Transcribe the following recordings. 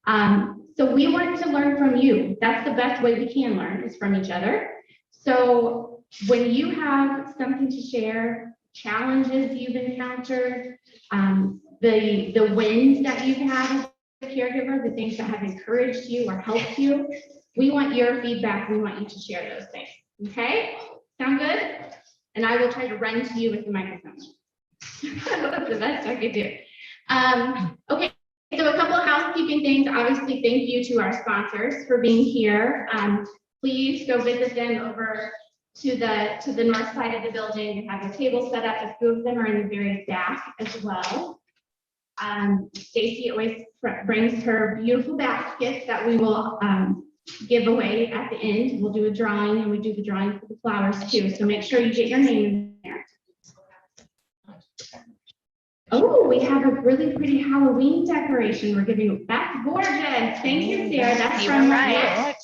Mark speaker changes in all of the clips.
Speaker 1: So we want to learn from you. That's the best way we can learn is from each other. So when you have something to share, challenges you've encountered, the wins that you've had as a caregiver, the things that have encouraged you or helped you, we want your feedback. We want you to share those things. Okay? Sound good? And I will try to run to you with the microphone. That's the best I could do. Okay, so a couple of housekeeping things. Obviously, thank you to our sponsors for being here. Please go visit them over to the north side of the building. You have a table set up. A few of them are in the very back as well. Stacy always brings her beautiful baskets that we will give away at the end. We'll do a drawing, and we do the drawing for the flowers too. So make sure you get your name in there. Oh, we have a really pretty Halloween decoration we're giving. That's gorgeous. Thank you, Sarah. That's from right.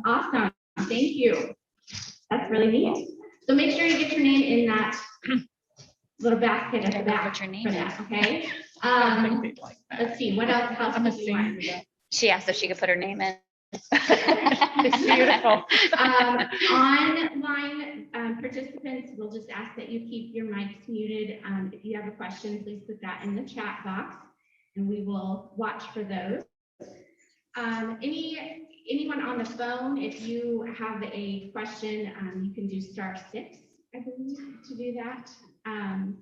Speaker 1: Awesome. Thank you. That's really neat. So make sure you get your name in that little basket at the back for that, okay? Let's see, what else do we want?
Speaker 2: She asked if she could put her name in.
Speaker 3: It's beautiful.
Speaker 1: Online participants, we'll just ask that you keep your mics muted. If you have a question, please put that in the chat box and we will watch for those. Anyone on the phone, if you have a question, you can do *6, I believe, to do that. And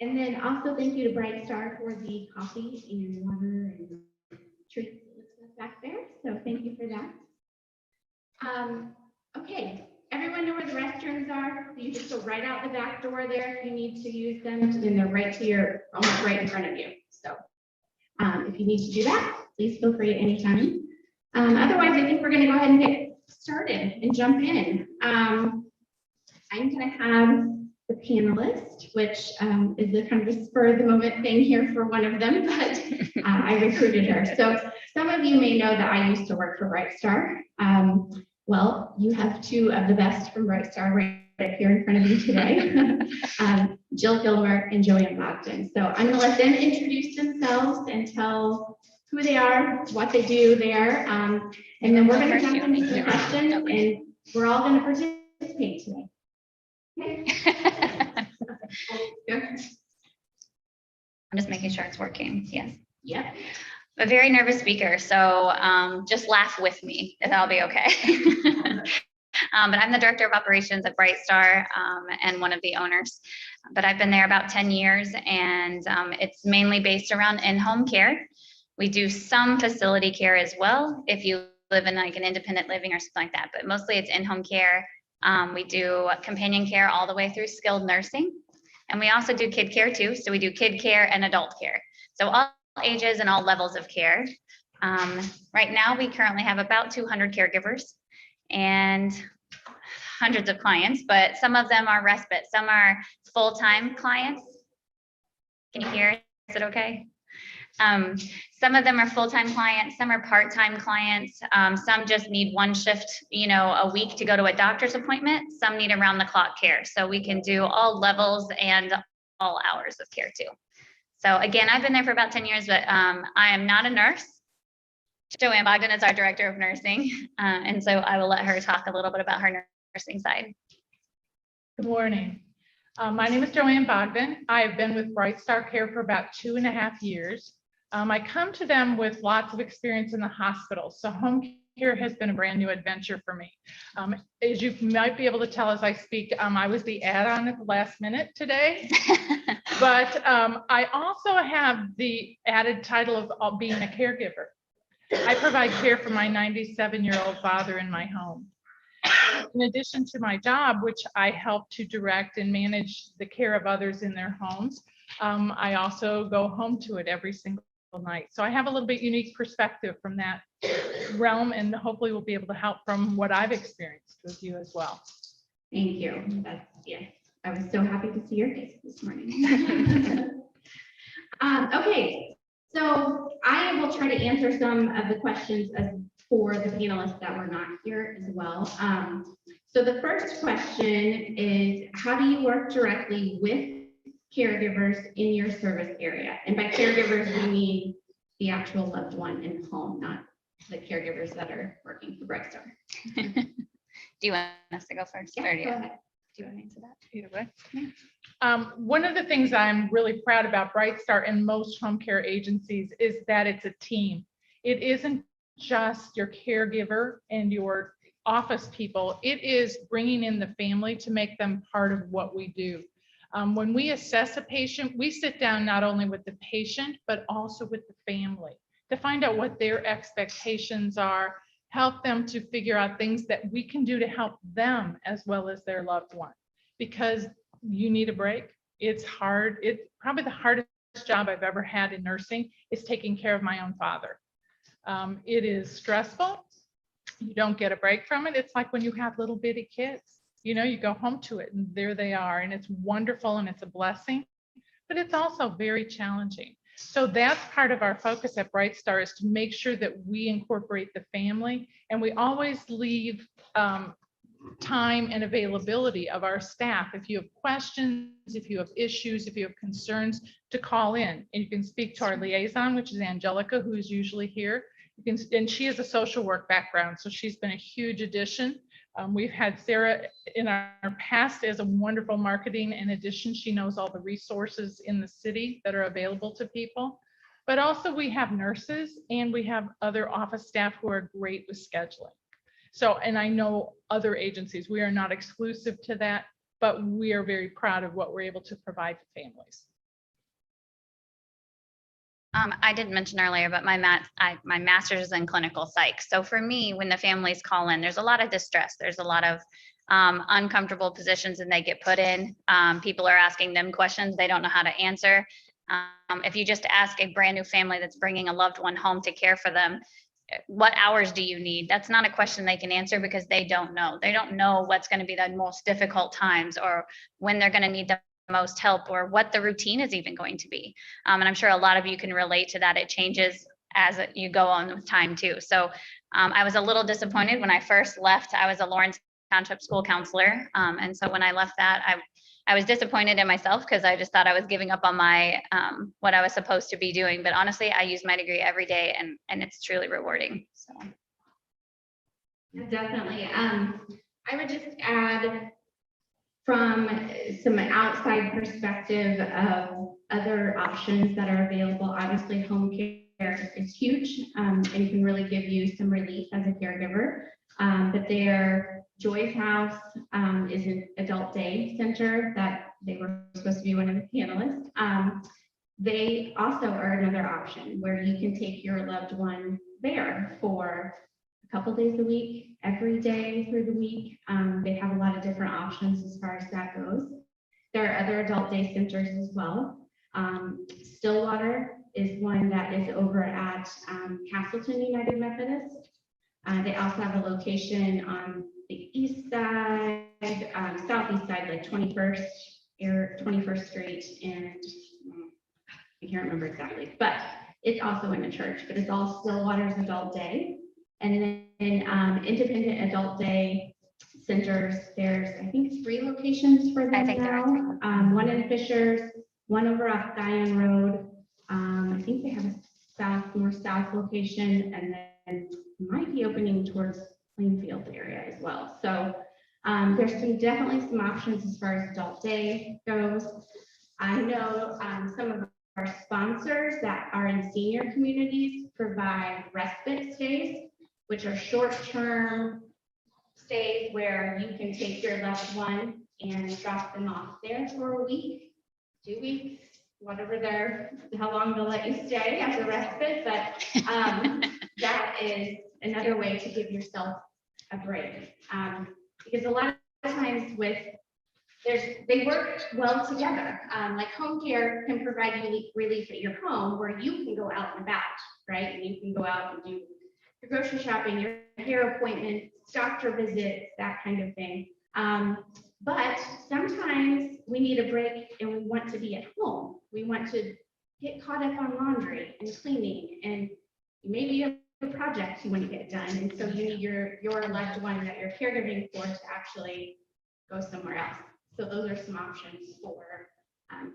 Speaker 1: then also thank you to Bright Star for the coffee and water and treats back there. So thank you for that. Okay, everyone know where the restrooms are? You just go right out the back door there if you need to use them, and then they're right to almost right in front of you. So if you need to do that, please feel free at any time. Otherwise, I think we're going to go ahead and get started and jump in. I'm going to have the panelist, which is a kind of a spur of the moment thing here for one of them, but I recruited her. So some of you may know that I used to work for Bright Star. Well, you have two of the best from Bright Star right here in front of you today, Jill Gilmer and Joanne Bogdan. So I'm going to let them introduce themselves and tell who they are, what they do there, and then we're going to jump into the questions, and we're all going to participate today.
Speaker 2: I'm just making sure it's working. Yes.
Speaker 1: Yeah.
Speaker 2: I'm a very nervous speaker, so just laugh with me. That'll be okay. But I'm the director of operations at Bright Star and one of the owners. But I've been there about 10 years, and it's mainly based around in-home care. We do some facility care as well if you live in like an independent living or something like that, but mostly it's in-home care. We do companion care all the way through skilled nursing. And we also do kid care too. So we do kid care and adult care. So all ages and all levels of care. Right now, we currently have about 200 caregivers and hundreds of clients, but some of them are respite. Some are full-time clients. Can you hear? Is it okay? Some of them are full-time clients, some are part-time clients, some just need one shift, a week to go to a doctor's appointment, some need around-the-clock care. So we can do all levels and all hours of care too. So again, I've been there for about 10 years, but I am not a nurse. Joanne Bogdan is our director of nursing, and so I will let her talk a little bit about her nursing side.
Speaker 3: Good morning. My name is Joanne Bogdan. I have been with Bright Star Care for about 2.5 years. I come to them with lots of experience in the hospital, so home care has been a brand new adventure for me. As you might be able to tell as I speak, I was the add-on at the last minute today, but I also have the added title of being a caregiver. I provide care for my 97-year-old father in my home. In addition to my job, which I help to direct and manage the care of others in their homes, I also go home to it every single night. So I have a little bit unique perspective from that realm, and hopefully we'll be able to help from what I've experienced with you as well.
Speaker 1: Thank you. I was so happy to see your face this morning. Okay, so I will try to answer some of the questions for the panelists that were not here as well. So the first question is, how do you work directly with caregivers in your service area? And by caregivers, we mean the actual loved one in home, not the caregivers that are working for Bright Star.
Speaker 2: Do you want us to go first?
Speaker 1: Yeah,
Speaker 2: Or do
Speaker 1: go
Speaker 2: you
Speaker 1: ahead.
Speaker 2: want to answer that?
Speaker 3: Either way. One of the things I'm really proud about Bright Star and most home care agencies is that it's a team. It isn't just your caregiver and your office people. It is bringing in the family to make them part of what we do. When we assess a patient, we sit down not only with the patient, but also with the family to find out what their expectations are, help them to figure out things that we can do to help them as well as their loved one. Because you need a break. It's hard. It's probably the hardest job I've ever had in nursing is taking care of my own father. It is stressful. You don't get a break from it. It's like when you have little bitty kids, you know, you go home to it and there they are, and it's wonderful and it's a blessing, but it's also very challenging. So that's part of our focus at Bright Star, is to make sure that we incorporate the family, and we always leave time and availability of our staff. If you have questions, if you have issues, if you have concerns, to call in, and you can speak to our liaison, which is Angelica, who is usually here. You can, and she has a social work background, so she's been a huge addition. We've had Sarah in our past as a wonderful marketing. In addition, she knows all the resources in the city that are available to people. But also we have nurses and we have other office staff who are great with scheduling. So, and I know other agencies, we are not exclusive to that, but we are very proud of what we're able to provide to families.
Speaker 2: I didn't mention earlier, but my master's is in clinical psych. So for me, when the families call in, there's a lot of distress. There's a lot of uncomfortable positions and they get put in. People are asking them questions they don't know how to answer. If you just ask a brand new family that's bringing a loved one home to care for them, what hours do you need? That's not a question they can answer because they don't know. They don't know what's going to be the most difficult times or when they're going to need the most help or what the routine is even going to be. And I'm sure a lot of you can relate to that. It changes as you go on with time too. So I was a little disappointed when I first left. I was a Lawrence Township school counselor. And so when I left that, I was disappointed in myself because I just thought I was giving up on my what I was supposed to be doing. But honestly, I use my degree every day and it's truly rewarding. So
Speaker 1: Definitely. I would just add, from some outside perspective of other options that are available, obviously home care is huge and can really give you some relief as a caregiver. But their Joy's House is an adult day center that they were supposed to be one of the panelists. They also are another option where you can take your loved one there for a couple days a week, every day through the week. They have a lot of different options as far as that goes. There are other adult day centers as well. Stillwater is one that is over at Castleton United Methodist. They also have a location on the east side, southeast side, like 21st Street, and I can't remember exactly, but it's also in a church, but it's all Stillwater's adult day. And then independent adult day centers, there's, I think, 3 locations for them
Speaker 2: I think there are 3.
Speaker 1: One in Fishers, one over off Guyan Road. I think they have a more south location, and then might be opening towards Plainfield area as well. So there's definitely some options as far as adult day goes. I know some of our sponsors that are in senior communities provide respite stays, which are short-term stays where you can take your loved one and drop them off there for a week, 2 weeks, whatever how long they'll let you stay as a respite. But that is another way to give yourself a break. Because a lot of times they work well together. Like home care can provide you relief at your home where you can go out and about, right? And you can go out and do your grocery shopping, your hair appointments, doctor visits, that kind of thing. But sometimes we need a break and we want to be at home. We want to get caught up on laundry and cleaning, and maybe you have a project you want to get done. And so you need your loved one that you're caregiving for to actually go somewhere else. So those are some options for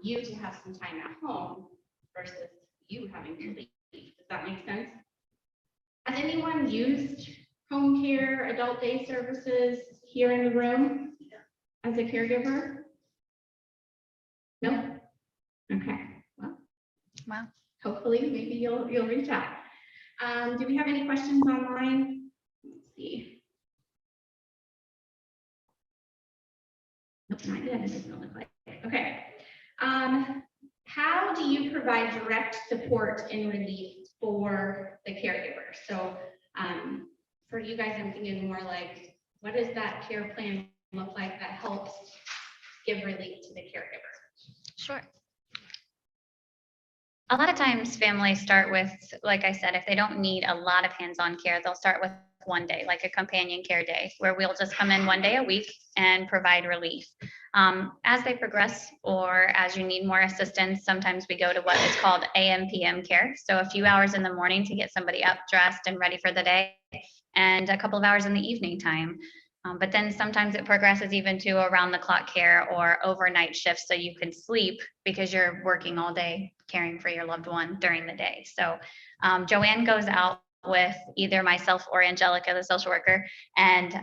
Speaker 1: you to have some time at home versus you having to leave Does that make sense? Has anyone used home care, adult day services here in the room as a caregiver? No? Okay, well,
Speaker 2: Wow.
Speaker 1: hopefully maybe you'll reach out. Do we have any questions online? Let's see. Nope, not yet. It doesn't look like it. Okay. How do you provide direct support and relief for the caregiver? So for you guys, I'm thinking more like, what does that care plan look like that helps give relief to the caregiver?
Speaker 2: Sure. A lot of times families start with, like I said, if they don't need a lot of hands-on care, they'll start with one day, like a companion care day, where we'll just come in one day a week and provide relief. As they progress, or as you need more assistance, sometimes we go to what is called AM PM care. So a few hours in the morning to get somebody up, dressed, and ready for the day, and a couple of hours in the evening time. But then sometimes it progresses even to around the clock care or overnight shifts so you can sleep because you're working all day caring for your loved one during the day. So Joanne goes out with either myself or Angelica, the social worker, and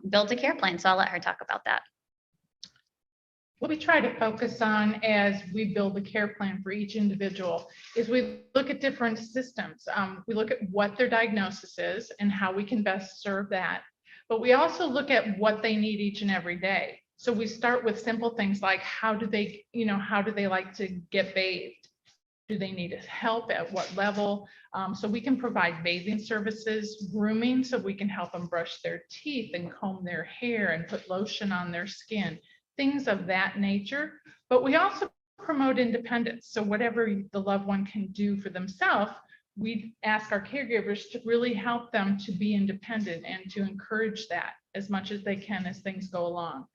Speaker 2: builds a care plan. So I'll let her talk about that.
Speaker 3: What we try to focus on as we build the care plan for each individual is we look at different systems. We look at what their diagnosis is and how we can best serve that. But we also look at what they need each and every day. So we start with simple things like how do they like to get bathed? Do they need help at what level? So we can provide bathing services, grooming, so we can help them brush their teeth and comb their hair and put lotion on their skin, things of that nature. But we also promote independence. So whatever the loved one can do for themselves, we ask our caregivers to really help them to be independent and to encourage that as much as they can as things go along.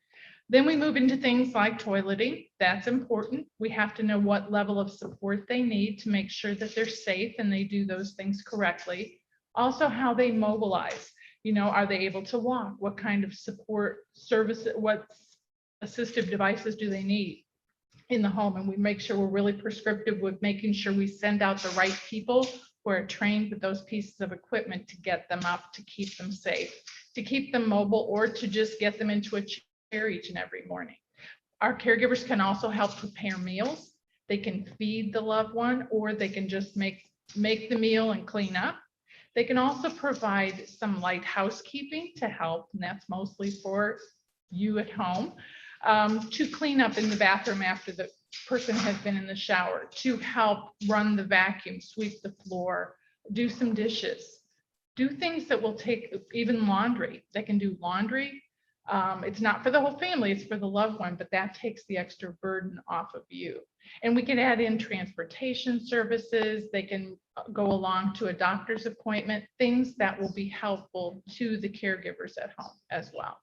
Speaker 3: Then we move into things like toileting. That's important. We have to know what level of support they need to make sure that they're safe and they do those things correctly. Also, how they mobilize. Are they able to walk? What kind of support service, what assistive devices do they need in the home? And we make sure we're really prescriptive with making sure we send out the right people who are trained with those pieces of equipment to get them up, to keep them safe, to keep them mobile, or to just get them into a chair each and every morning. Our caregivers can also help prepare meals. They can feed the loved one, or they can just make the meal and clean up. They can also provide some light housekeeping to help, and that's mostly for you at home, to clean up in the bathroom after the person has been in the shower, to help run the vacuum, sweep the floor, do some dishes, do things that will take, even laundry. They can do laundry. It's not for the whole family, it's for the loved one, but that takes the extra burden off of you. And we can add in transportation services. They can go along to a doctor's appointment, things that will be helpful to the caregivers at home as well.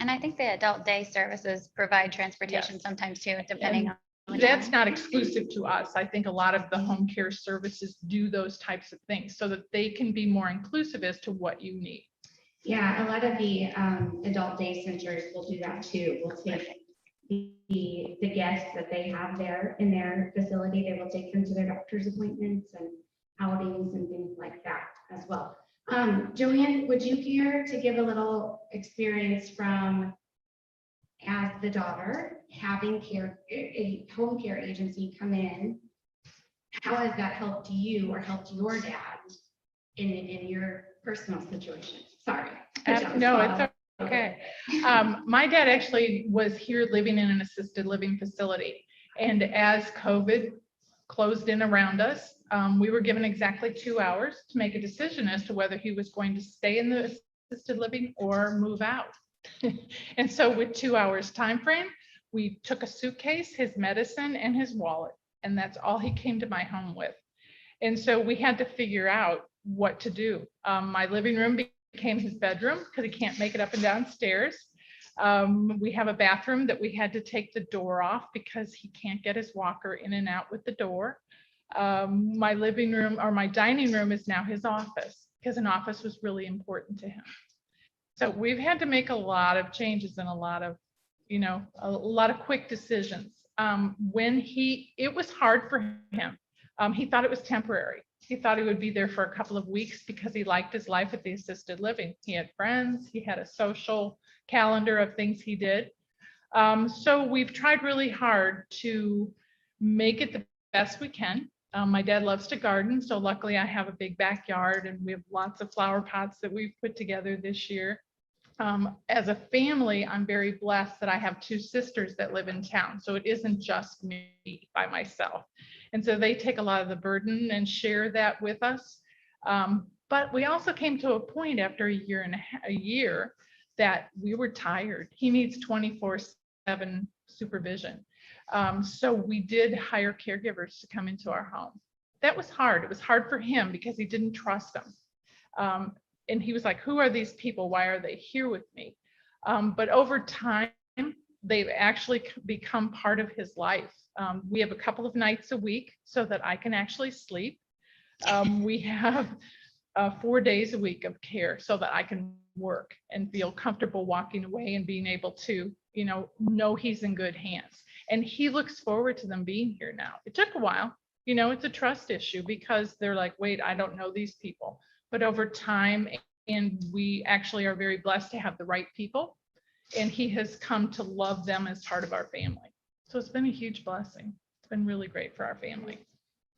Speaker 2: And I think the adult day services provide transportation sometimes too, depending on.
Speaker 3: That's not exclusive to us. I think a lot of the home care services do those types of things so that they can be more inclusive as to what you need.
Speaker 1: Yeah, a lot of the adult day centers will do that too. We'll take the guests that they have there in their facility, they will take them to their doctor's appointments and outings and things like that as well. Joanne, would you care to give a little experience from, as the daughter, having a home care agency come in? How has that helped you or helped your dad in your personal situation? Sorry.
Speaker 3: No, it's okay. My dad actually was here living in an assisted living facility. And as COVID closed in around us, we were given exactly 2 hours to make a decision as to whether he was going to stay in the assisted living or move out. And so with 2 hours time frame, we took a suitcase, his medicine, and his wallet. And that's all he came to my home with. And so we had to figure out what to do. My living room became his bedroom because he can't make it up and down stairs. We have a bathroom that we had to take the door off because he can't get his walker in and out with the door. My living room, or my dining room, is now his office because an office was really important to him. So we've had to make a lot of changes and a lot of quick decisions. It was hard for him. He thought it was temporary. He thought he would be there for a couple of weeks because he liked his life at the assisted living. He had friends, he had a social calendar of things he did. So we've tried really hard to make it the best we can. My dad loves to garden, so luckily I have a big backyard and we have lots of flower pots that we've put together this year. As a family, I'm very blessed that I have two sisters that live in town, so it isn't just me by myself. And so they take a lot of the burden and share that with us. But we also came to a point after a year that we were tired. He needs 24/7 supervision. So we did hire caregivers to come into our home. That was hard. It was hard for him because he didn't trust them. And he was like, who are these people? Why are they here with me? But over time, they've actually become part of his life. We have a couple of nights a week so that I can actually sleep. We have 4 days a week of care so that I can work and feel comfortable walking away and being able to, know he's in good hands. And he looks forward to them being here now. It took a while, it's a trust issue because they're like, wait, I don't know these people. But over time, and we actually are very blessed to have the right people, and he has come to love them as part of our family. So it's been a huge blessing. It's been really great for our family.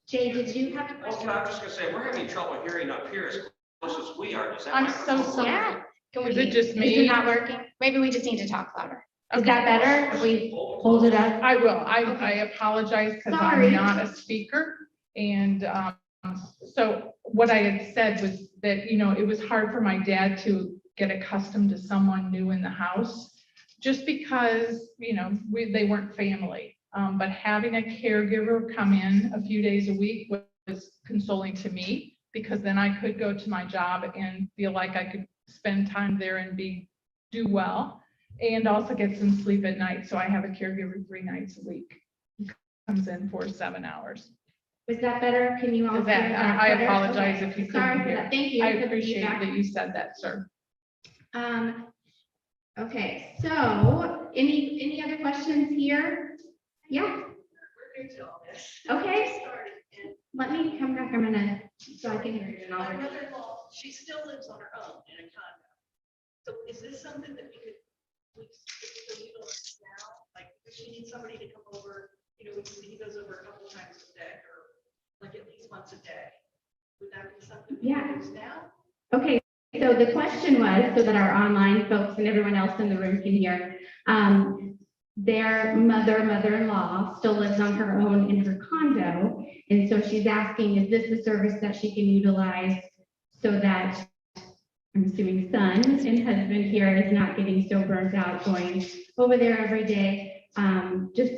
Speaker 1: Jay, did you have a
Speaker 4: Well,
Speaker 1: question?
Speaker 4: I'm just gonna say, we're having trouble hearing up here as close as we are. Does that
Speaker 3: I'm so
Speaker 4: microphone
Speaker 3: sorry.
Speaker 4: work?
Speaker 1: Yeah. Can we,
Speaker 3: Is it just
Speaker 1: is
Speaker 3: me?
Speaker 1: it not working? Maybe we just need to talk louder. Is
Speaker 3: Okay.
Speaker 1: that better if we hold it up?
Speaker 3: I will. I apologize because
Speaker 1: Sorry.
Speaker 3: I'm not a speaker. And so what I had said was that, it was hard for my dad to get accustomed to someone new in the house just because, they weren't family. But having a caregiver come in a few days a week was consoling to me because then I could go to my job and feel like I could spend time there and do well and also get some sleep at night. So I have a caregiver 3 nights a week who comes in for 7 hours.
Speaker 1: Was that better? Can you all?
Speaker 3: Is that-
Speaker 1: hear that
Speaker 3: I
Speaker 1: better?
Speaker 3: apologize
Speaker 1: Okay.
Speaker 3: if you
Speaker 1: Sorry
Speaker 3: couldn't
Speaker 1: for
Speaker 3: hear.
Speaker 1: that. Thank you.
Speaker 3: I
Speaker 1: for the
Speaker 3: appreciate
Speaker 1: feedback.
Speaker 3: that you said that, sir.
Speaker 1: Okay, so any other questions here? Yeah. Okay. Let me come back. I'm gonna, so I can hear you. And
Speaker 5: My
Speaker 1: I'll-
Speaker 5: mother-in-law, she still lives on her own in a condo. So is this something that we could utilize now? Like, if she needs somebody to come over, he goes over a couple times a day or like at least once a day. Would that be something we
Speaker 1: Yeah.
Speaker 5: could use now?
Speaker 1: Okay, so the question was, so that our online folks and everyone else in the room can hear, their mother-in-law still lives on her own in her condo. And so she's asking, is this a service that she can utilize so that, I'm assuming son and husband here is not getting so burnt out going over there every day. Just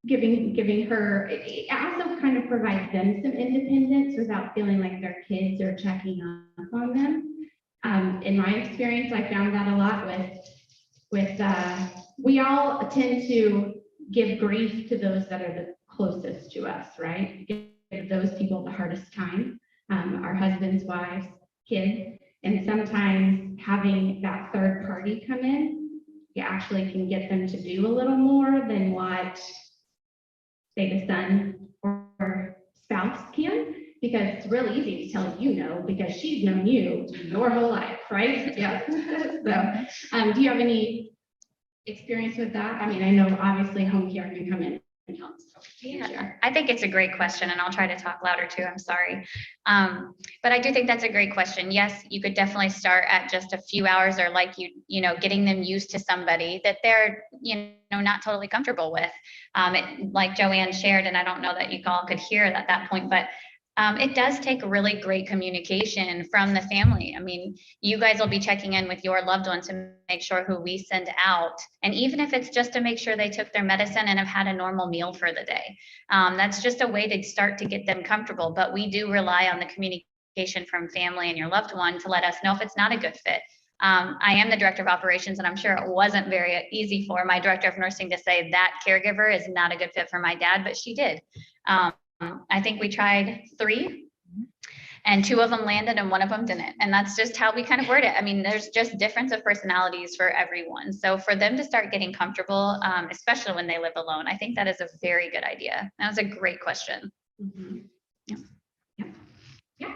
Speaker 1: giving her, it also kind of provides them some independence without feeling like their kids are checking up on them. In my experience, I found that a lot with we all tend to give grief to those that are the closest to us, right? Give those people the hardest time, our husbands, wives, kids. And sometimes having that third party come in, you actually can get them to do a little more than what, say, the son or spouse can, because it's really easy to tell no, because she's known you your whole life, right? Yeah. So, do you have any experience with that? I mean, I know obviously home care can come in and help.
Speaker 2: Yeah, I think it's a great question, and I'll try to talk louder too. I'm sorry. But I do think that's a great question. Yes, you could definitely start at just a few hours or like getting them used to somebody that they're, not totally comfortable with. Like Joanne shared, and I don't know that you all could hear it at that point, but it does take really great communication from the family. I mean, you guys will be checking in with your loved ones to make sure who we send out. And even if it's just to make sure they took their medicine and have had a normal meal for the day, that's just a way to start to get them comfortable. But we do rely on the communication from family and your loved one to let us know if it's not a good fit. I am the director of operations, and I'm sure it wasn't very easy for my director of nursing to say that caregiver is not a good fit for my dad, but she did. I think we tried 3 and 2 of them landed and 1 of them didn't. And that's just how we kind of word it. I mean, there's just difference of personalities for everyone. So for them to start getting comfortable, especially when they live alone, I think that is a very good idea. That was a great question.
Speaker 1: Mm-hmm. Yeah.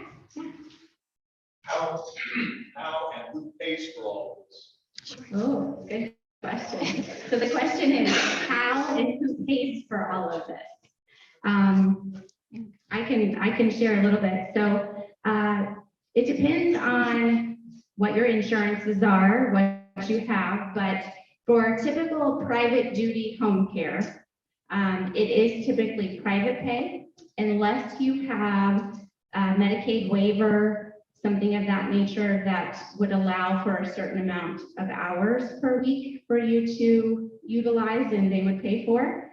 Speaker 6: How and who pays for all this?
Speaker 1: Oh, good question. So the question is, how and who pays for all of this? I can share a little bit. So it depends on what your insurances are, what you have, but for typical private duty home care, it is typically private pay unless you have a Medicaid waiver, something of that nature that would allow for a certain amount of hours per week for you to utilize and they would pay for.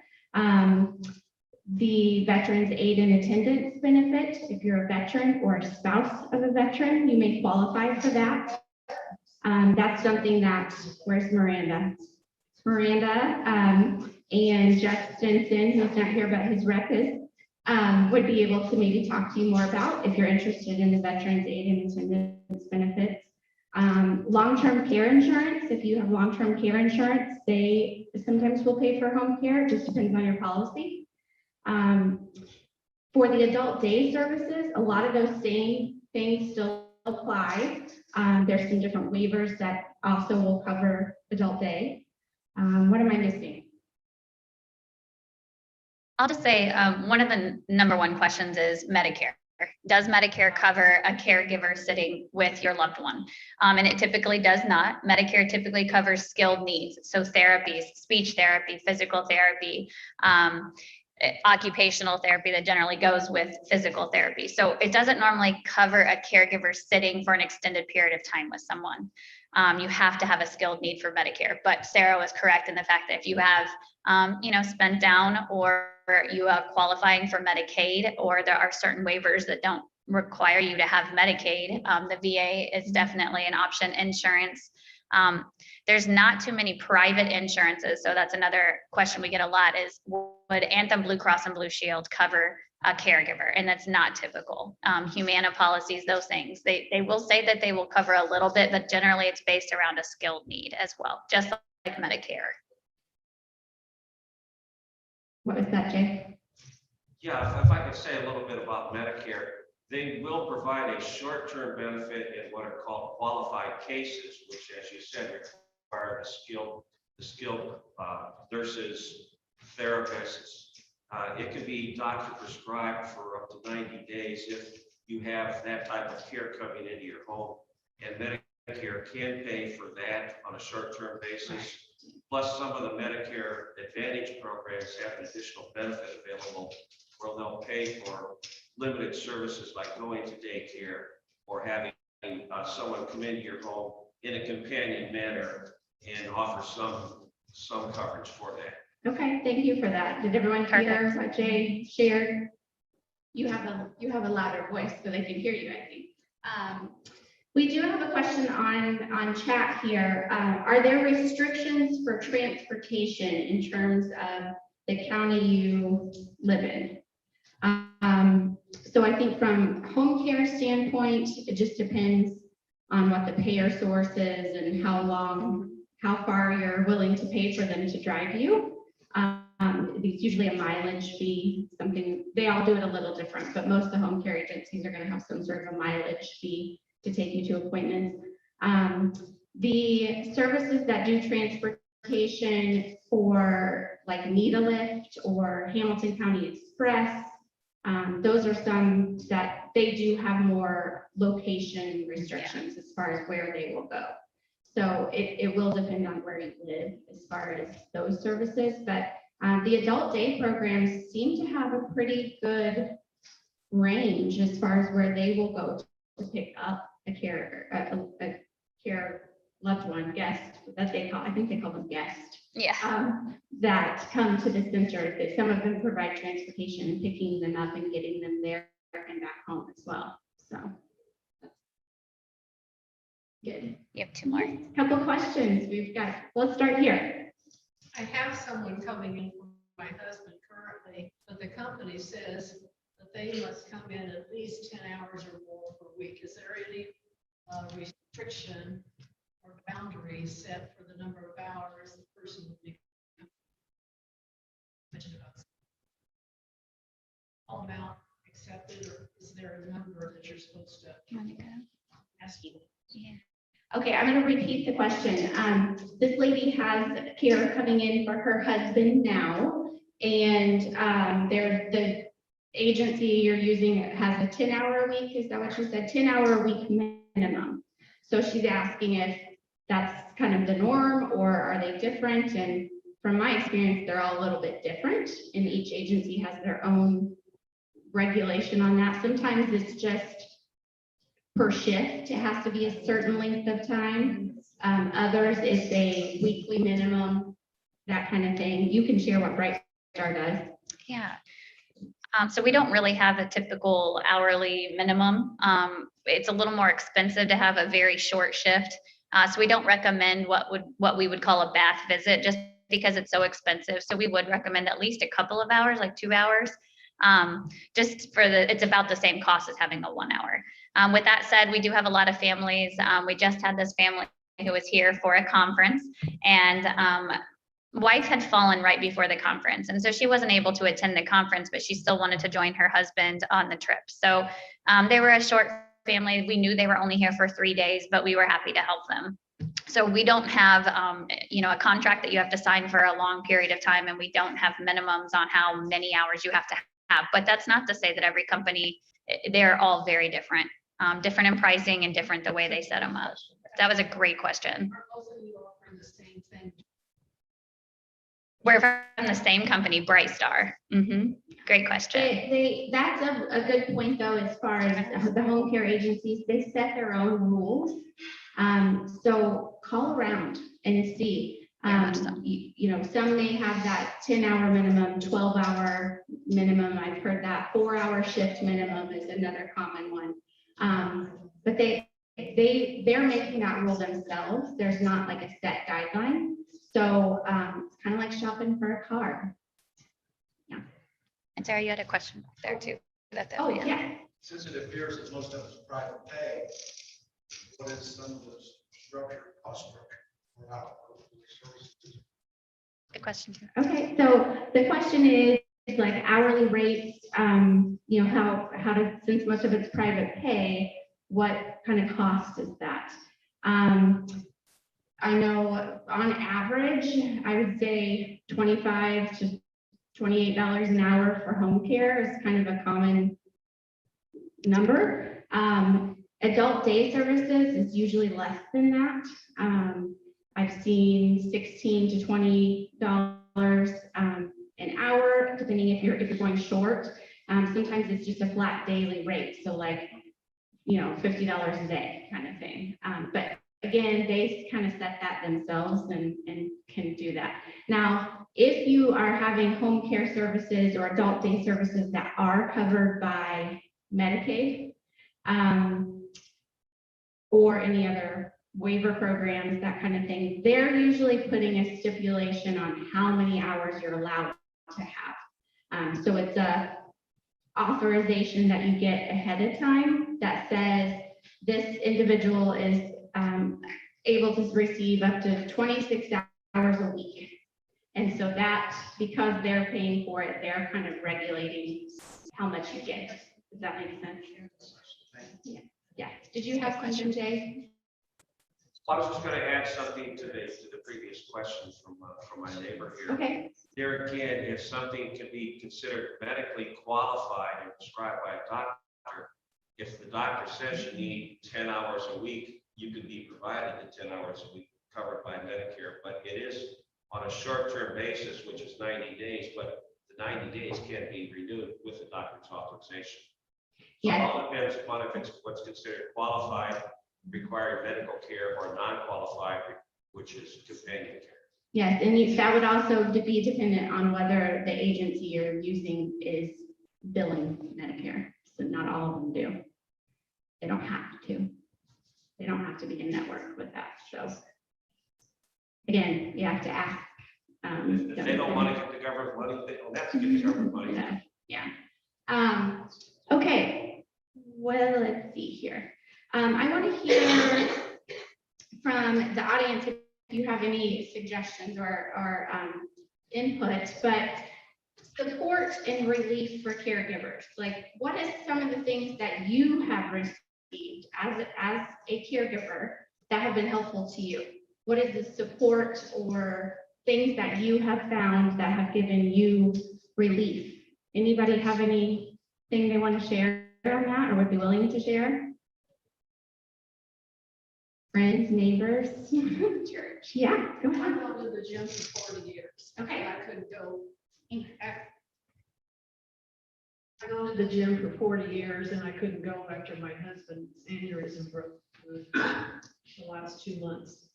Speaker 1: The Veterans Aid and Attendance benefit, if you're a veteran or a spouse of a veteran, you may qualify for that. That's something that, where's Miranda? Miranda and Jeff Stinson, who's not here, but his rep is, would be able to maybe talk to you more about if you're interested in the Veterans Aid and Attendance benefits. Long-term care insurance, if you have long-term care insurance, they sometimes will pay for home care. It just depends on your policy. For the adult day services, a lot of those same things still apply. There's some different waivers that also will cover adult day. What am I missing?
Speaker 2: I'll just say one of the number one questions is Medicare. Does Medicare cover a caregiver sitting with your loved one? And it typically does not. Medicare typically covers skilled needs. So therapies, speech therapy, physical therapy, occupational therapy that generally goes with physical therapy. So it doesn't normally cover a caregiver sitting for an extended period of time with someone. You have to have a skilled need for Medicare, but Sarah was correct in the fact that if you have, spent down or you are qualifying for Medicaid, or there are certain waivers that don't require you to have Medicaid, the VA is definitely an option. Insurance. There's not too many private insurances. So that's another question we get a lot is, would Anthem Blue Cross and Blue Shield cover a caregiver? And that's not typical. Humana policies, those things, they will say that they will cover a little bit, but generally it's based around a skilled need as well, just like Medicare.
Speaker 1: What was that, Jay?
Speaker 4: Yeah, if I could say a little bit about Medicare, they will provide a short-term benefit in what are called qualified cases, which, as you said, require the skilled nurses, therapists. It could be doctor prescribed for up to 90 days if you have that type of care coming into your home. And Medicare can pay for that on a short-term basis. Plus, some of the Medicare Advantage programs have an additional benefit available where they'll pay for limited services like going to daycare or having someone come into your home in a companion manner and offer some coverage for that.
Speaker 1: Okay, thank you for that. Did everyone hear what Jay shared? You have a louder voice so they can hear you, I think. We do have a question on chat here. Are there restrictions for transportation in terms of the county you live in? So I think from home care standpoint, it just depends on what the payer source is and how far you're willing to pay for them to drive you. It's usually a mileage fee, something, they all do it a little different, but most of the home care agencies are going to have some sort of a mileage fee to take you to appointments. The services that do transportation for like Need a Lift or Hamilton County Express, those are some that they do have more location restrictions as far as where they will go. So it will depend on where you live as far as those services, but the adult day programs seem to have a pretty good range as far as where they will go to pick up a care loved one, guest, that they call, I think they call them guests.
Speaker 2: Yeah.
Speaker 1: That come to the center. That some of them provide transportation and picking them up and getting them there and back home as well. So good.
Speaker 2: You have two more.
Speaker 1: Couple questions we've got. Let's start here.
Speaker 5: I have someone coming in from my husband currently, but the company says that they must come in at least 10 hours or more per week. Is there any restriction or boundary set for the number of hours the person will be? All amount accepted, or is there a number that you're supposed to asking.
Speaker 1: Okay, I'm gonna repeat the question. This lady has care coming in for her husband now, and the agency you're using has a 10-hour a week, is that what you said? 10-hour a week minimum. So she's asking if that's kind of the norm, or are they different? And from my experience, they're all a little bit different, and each agency has their own regulation on that. Sometimes it's just per shift, it has to be a certain length of time. Others, it's a weekly minimum, that kind of thing. You can share what Bright Star does.
Speaker 2: Yeah. So we don't really have a typical hourly minimum. It's a little more expensive to have a very short shift. So we don't recommend what we would call a bath visit, just because it's so expensive. So we would recommend at least a couple of hours, like 2 hours. Just for it's about the same cost as having a 1 hour. With that said, we do have a lot of families. We just had this family who was here for a conference, and wife had fallen right before the conference. And so she wasn't able to attend the conference, but she still wanted to join her husband on the trip. So they were a short family. We knew they were only here for 3 days, but we were happy to help them. So we don't have, a contract that you have to sign for a long period of time, and we don't have minimums on how many hours you have to have. But that's not to say that every company, they're all very different, different in pricing and different the way they set them up. That was a great question.
Speaker 5: Are both of you offering the same thing?
Speaker 2: We're from the same company, Bright Star. Great question.
Speaker 1: That's a good point, though, as far as the home care agencies, they set their own rules. So call around and see. Some may have that 10-hour minimum, 12-hour minimum. I've heard that 4-hour shift minimum is another common one. But they're making that rule themselves. There's not like a set guideline. So it's kind of like shopping for a car.
Speaker 2: And Sarah, you had a question back there too.
Speaker 1: Oh, yeah.
Speaker 6: Since it appears that most of it's private pay, what is some of the cost structure? Or how?
Speaker 2: Good question too.
Speaker 1: Okay, so the question is like hourly rates, how to, since most of it's private pay, what kind of cost is that? I know on average, I would say $25 to $28 an hour for home care is kind of a common number. Adult day services is usually less than that. I've seen $16 to $20 an hour, depending if you're going short. Sometimes it's just a flat daily rate, so like $50 a day kind of thing. But again, they kind of set that themselves and can do that. Now, if you are having home care services or adult day services that are covered by Medicaid, or any other waiver programs, that kind of thing, they're usually putting a stipulation on how many hours you're allowed to have. So it's a authorization that you get ahead of time that says this individual is able to receive up to 26 hours a week. And so that, because they're paying for it, they're kind of regulating how much you get. Does that make sense? Yeah. Did you have something, Jay?
Speaker 4: I was just going to add something to the previous question from my neighbor here.
Speaker 1: Okay.
Speaker 4: There again, if something can be considered medically qualified and prescribed by a doctor, if the doctor says you need 10 hours a week, you could be provided the 10 hours a week covered by Medicare. But it is on a short-term basis, which is 90 days, but the 90 days can't be renewed with the doctor's authorization. So it all depends upon if it's what's considered qualified, requiring medical care, or non-qualified, which is companion care.
Speaker 1: Yes, and that would also be dependent on whether the agency you're using is billing Medicare. So not all of them do. They don't have to. They don't have to be in network with that. So again, you have to ask.
Speaker 4: If they don't want to get the government money, they don't have to get the government money.
Speaker 1: Yeah. Okay. Well, let's see here. I want to hear from the audience if you have any suggestions or input, but support and relief for caregivers. Like, what is some of the things that you have as a caregiver that have been helpful to you? What is the support or things that you have found that have given you relief? Anybody have anything they want to share on that or would be willing to share? Friends, neighbors, church. Yeah, go
Speaker 5: I've
Speaker 1: ahead.
Speaker 5: gone to the gym for 40 years.
Speaker 1: Okay.
Speaker 5: And I couldn't go. I gone to the gym for 40 years and I couldn't go after my husband's aneurysm broke the last 2 months.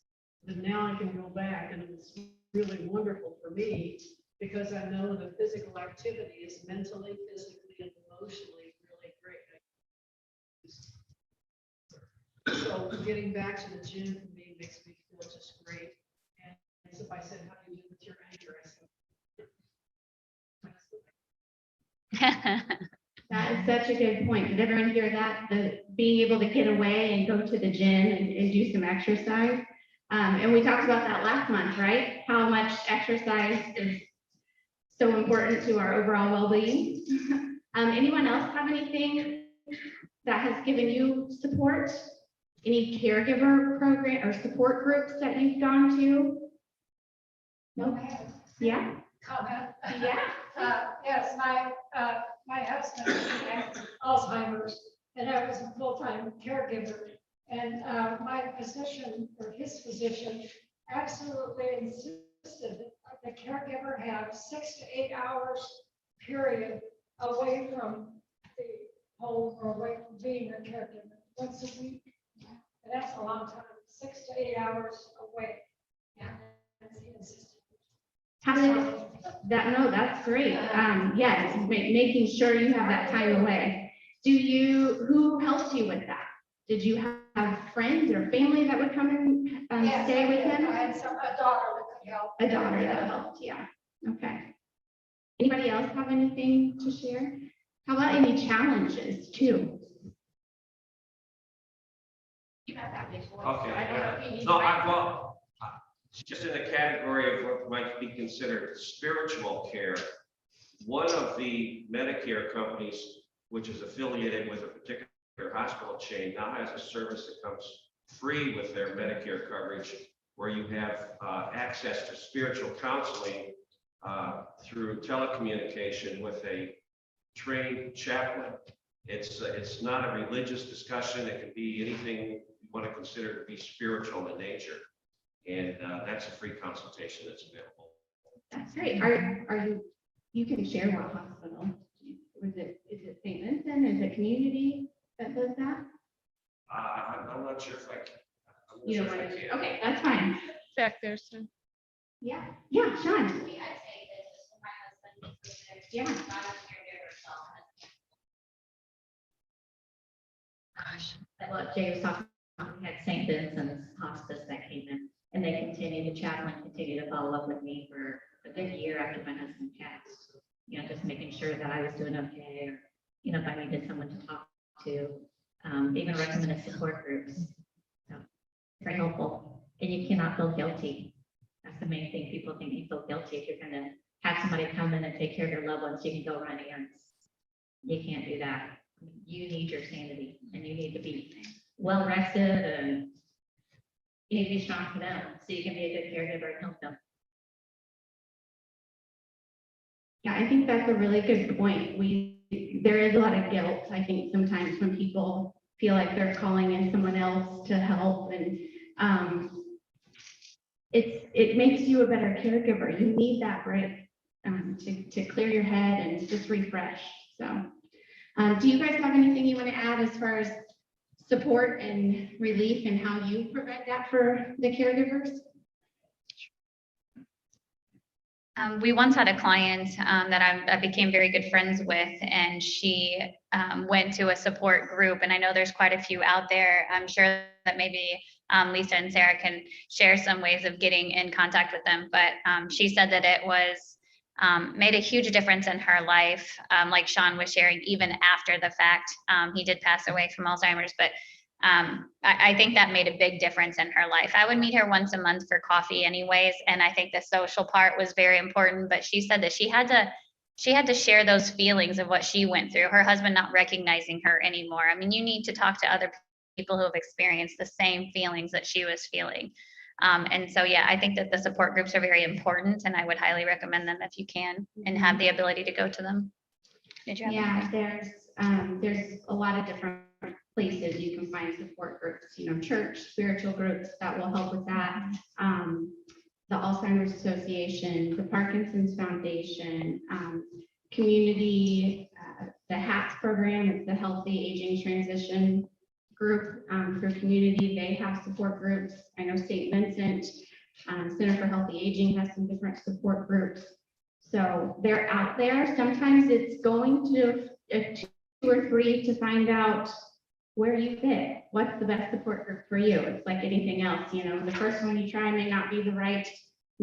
Speaker 5: But now I can go back and it's really wonderful for me because I know the physical activity is mentally, physically, and emotionally really great. So getting back to the gym for me makes me feel just great. And somebody said, how do you do with your anger? I said,
Speaker 1: That is such a good point. Did everyone hear that? The being able to get away and go to the gym and do some exercise. And we talked about that last month, right? How much exercise is so important to our overall well-being. Anyone else have anything that has given you support? Any caregiver program or support groups that you've gone to? No? Yeah?
Speaker 7: Comment.
Speaker 1: Yeah.
Speaker 7: Yes, my husband had Alzheimer's, and I was a full-time caregiver. And my physician, or his physician, absolutely insisted that the caregiver have 6 to 8 hours period away from the home or away from being a caregiver once a week. And that's a long time, 6 to 8 hours away. Yeah, that's he insisted.
Speaker 1: How did that? No, that's great. Yes, making sure you have that time away. Who helped you with that? Did you have friends or family that would come and
Speaker 7: Yes,
Speaker 1: stay with
Speaker 7: I
Speaker 1: him?
Speaker 7: had a daughter that could help.
Speaker 1: A daughter that helped, yeah. Okay. Anybody else have anything to share? How about any challenges too? You had that before.
Speaker 4: Okay,
Speaker 1: I don't know if you need
Speaker 4: No,
Speaker 1: to-
Speaker 4: well, just in the category of what might be considered spiritual care, one of the Medicare companies, which is affiliated with a particular hospital chain, now has a service that comes free with their Medicare coverage, where you have access to spiritual counseling through telecommunication with a trained chaplain. It's not a religious discussion. It can be anything you want to consider to be spiritual in nature. And that's a free consultation that's available.
Speaker 1: That's great. You can share what hospital? Is it St. Vincent? Is it community that does that?
Speaker 4: I'm not sure if I can. I'm not
Speaker 1: You
Speaker 4: sure
Speaker 1: don't
Speaker 4: if I
Speaker 1: want to,
Speaker 4: can.
Speaker 1: okay, that's fine.
Speaker 3: Back there, sir.
Speaker 1: Yeah, Sean.
Speaker 2: We had St. Vincent when my husband was there.
Speaker 1: Yeah.
Speaker 2: Not a caregiver, so.
Speaker 8: What Jay was talking about, we had St. Vincent's Hospice that came in, and they continued, the chaplain continued to follow up with me for a good year after my husband passed. You know, just making sure that I was doing okay, or, you know, if I needed someone to talk to, even recommended support groups. So, very helpful, and you cannot feel guilty. That's the main thing. People think you feel guilty if you're gonna have somebody come in and take care of your loved ones, you can go run errands. You can't do that. You need your sanity, and you need to be well rested, and you need to be strong for them, so you can be a good caregiver and help them.
Speaker 1: Yeah, I think that's a really good point. There is a lot of guilt, I think, sometimes when people feel like they're calling in someone else to help, and it makes you a better caregiver. You need that break to clear your head and just refresh. So, do you guys have anything you want to add as far as support and relief and how you provide that for the caregivers?
Speaker 2: We once had a client that I became very good friends with, and she went to a support group, and I know there's quite a few out there. I'm sure that maybe Lisa and Sarah can share some ways of getting in contact with them, but she said that it was made a huge difference in her life. Like Sean was sharing, even after the fact, he did pass away from Alzheimer's, but I think that made a big difference in her life. I would meet her once a month for coffee anyways, and I think the social part was very important, but she said that she had to share those feelings of what she went through, her husband not recognizing her anymore. I mean, you need to talk to other people who have experienced the same feelings that she was feeling. And so, yeah, I think that the support groups are very important, and I would highly recommend them if you can and have the ability to go to them. Did you have
Speaker 1: Yeah,
Speaker 2: anything?
Speaker 1: there's a lot of different places you can find support groups, church, spiritual groups that will help with that. The Alzheimer's Association, the Parkinson's Foundation, community, the HATS program, it's the Healthy Aging Transition group for community. They have support groups. I know St. Vincent Center for Healthy Aging has some different support groups. So they're out there. Sometimes it's going to a 2 or 3 to find out where you fit. What's the best support group for you? It's like anything else, the first one you try may not be the right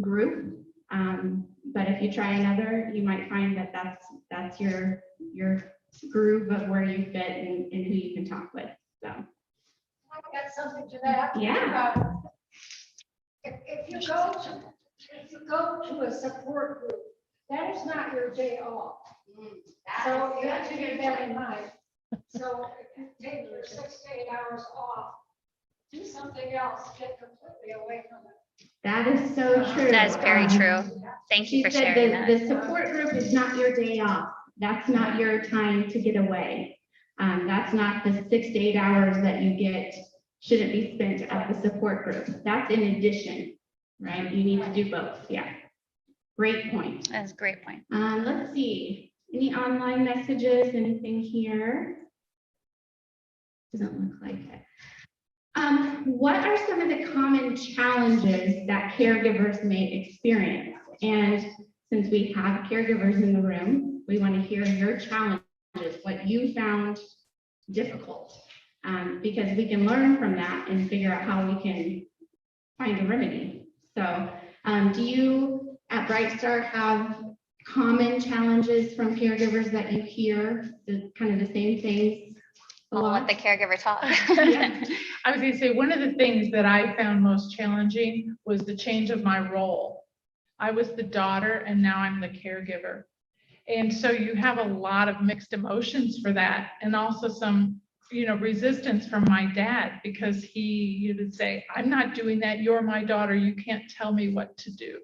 Speaker 1: group. But if you try another, you might find that that's your groove of where you fit and who you can talk with. So
Speaker 7: I got something to that.
Speaker 1: Yeah.
Speaker 7: If you go to a support group, that is not your day off. So you have to keep that in mind. So if you take your 6 to 8 hours off, do something else, get completely away from it.
Speaker 1: that is so true.
Speaker 2: That is very true. Thank you
Speaker 1: She
Speaker 2: for
Speaker 1: said
Speaker 2: sharing that.
Speaker 1: the support group is not your day off. That's not your time to get away. That's not the 6 to 8 hours that you get shouldn't be spent at the support group. That's in addition, right? You need to do both. Yeah. Great point.
Speaker 2: That's a great point.
Speaker 1: Let's see. Any online messages? Anything here? Doesn't look like it. What are some of the common challenges that caregivers may experience? And since we have caregivers in the room, we want to hear your challenges, what you found difficult, because we can learn from that and figure out how we can find a remedy. So do you at Bright Star have common challenges from caregivers that you hear, kind of the same things? a
Speaker 2: I'll let
Speaker 1: lot?
Speaker 2: the caregiver talk.
Speaker 1: Yeah.
Speaker 3: I was gonna say, one of the things that I found most challenging was the change of my role. I was the daughter and now I'm the caregiver. And so you have a lot of mixed emotions for that, and also some, resistance from my dad, because he would say, I'm not doing that. You're my daughter. You can't tell me what to do.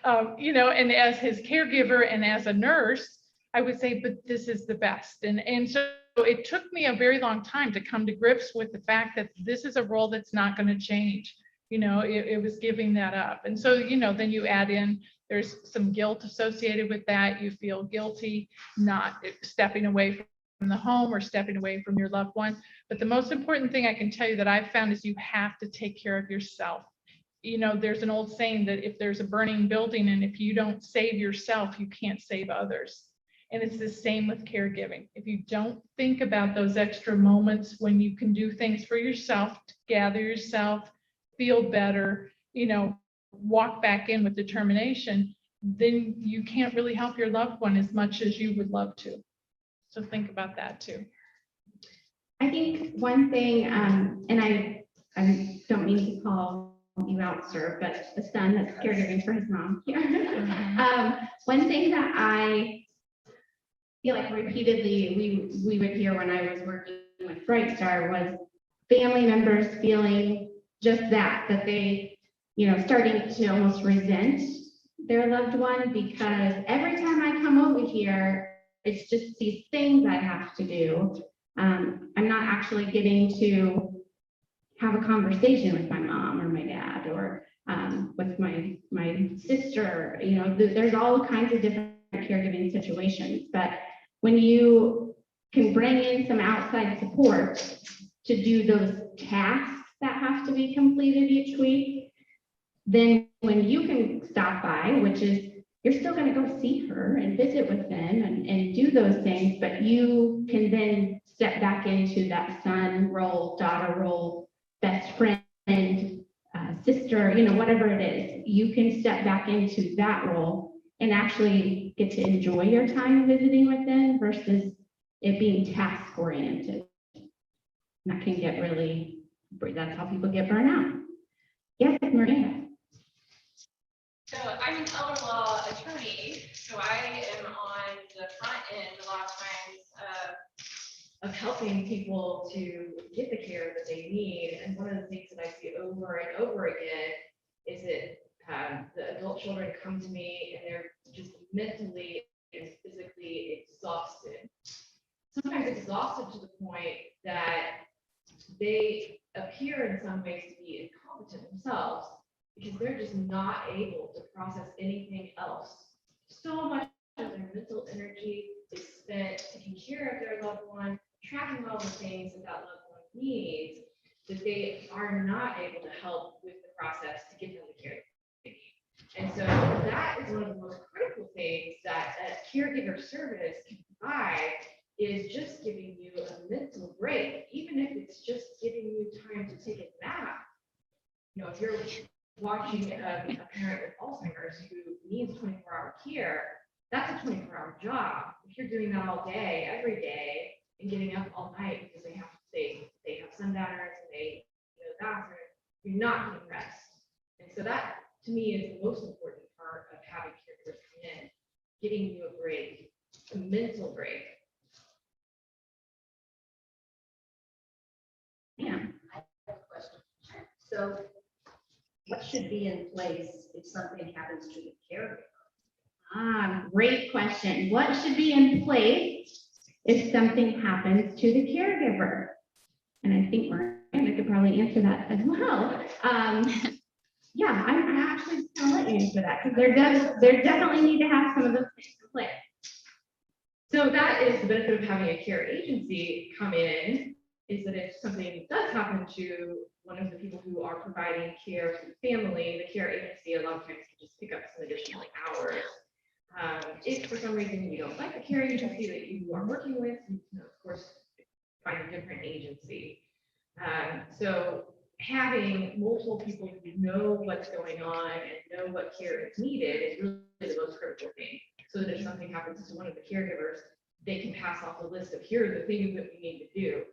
Speaker 3: And as his caregiver and as a nurse, I would say, but this is the best. And so it took me a very long time to come to grips with the fact that this is a role that's not going to change. It was giving that up. And so, then you add in, there's some guilt associated with that. You feel guilty not stepping away from the home or stepping away from your loved one. But the most important thing I can tell you that I've found is you have to take care of yourself. There's an old saying that if there's a burning building and if you don't save yourself, you can't save others. And it's the same with caregiving. If you don't think about those extra moments when you can do things for yourself, to gather yourself, feel better, walk back in with determination, then you can't really help your loved one as much as you would love to. So think about that too. I
Speaker 1: think one thing, and I don't mean to call you out, sir, but the son that's caregiving for his mom here. One thing that I feel like repeatedly we would hear when I was working with Bright Star was family members feeling just that they, starting to almost resent their loved one, because every time I come over here, it's just these things I have to do. I'm not actually getting to have a conversation with my mom or my dad or with my sister. There's all kinds of different caregiving situations, but when you can bring in some outside support to do those tasks that have to be completed each week, then when you can stop by, which is you're still going to go see her and visit with them and do those things, but you can then step back into that son role, daughter role, best friend, sister, whatever it is. You can step back into that role and actually get to enjoy your time visiting with them versus it being task oriented. That can get that's how people get burnt out. Yes, Maria.
Speaker 9: So I'm an elder law attorney, so I am on the front end a lot of times of
Speaker 10: of helping people to get the care that they need. And one of the things that I see over and over again is that the adult children come to me and they're just mentally and physically exhausted. Sometimes exhausted to the point that they appear in some ways to be incompetent themselves because they're just not able to process anything else. So much of their mental energy is spent taking care of their loved one, tracking all the things that that loved one needs, that they are not able to help with the process to get them the care they need. And so that is one of the most critical things that a caregiver service can provide, is just giving you a mental break, even if it's just giving you time to take a nap. You know, if you're watching a parent with Alzheimer's who needs 24-hour care, that's a 24-hour job. If you're doing that all day, every day, and getting up all night because they have sundowners and they go to the bathroom, you're not getting rest. And so that, to me, is the most important part of having caregivers come in, getting you a break, a mental break.
Speaker 2: Yeah.
Speaker 11: I have a question. So what should be in place if something happens to the caregiver?
Speaker 1: Great question. What should be in place if something happens to the caregiver? And I think Miranda could probably answer that as well. Yeah, I'm actually just gonna let you answer that because there definitely need to have some of those things in place.
Speaker 10: So that is the benefit of having a care agency come in, is that if something does happen to one of the people who are providing care to the family, the care agency a lot of times can just pick up some additional hours. If for some reason you don't like the care agency that you are working with, you can of course find a different agency. So having multiple people who know what's going on and know what care is needed is really the most critical thing. So that if something happens to one of the caregivers, they can pass off the list of here are the things that we need to do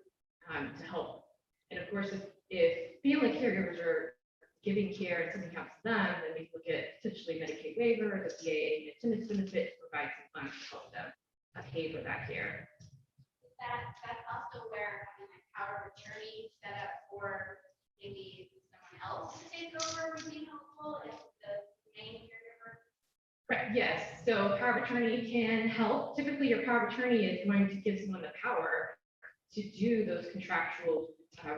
Speaker 10: to help. And of course, if family caregivers are giving care and something happens to them, then we look at potentially Medicaid waiver, the PAA attendance benefit to provide some funds to help them pay for that care.
Speaker 9: That's also where having like power of attorney set up for maybe someone else to take over would be helpful if the main caregiver.
Speaker 10: Right, yes, so power of attorney can help. Typically, your power of attorney is going to give someone the power to do those contractual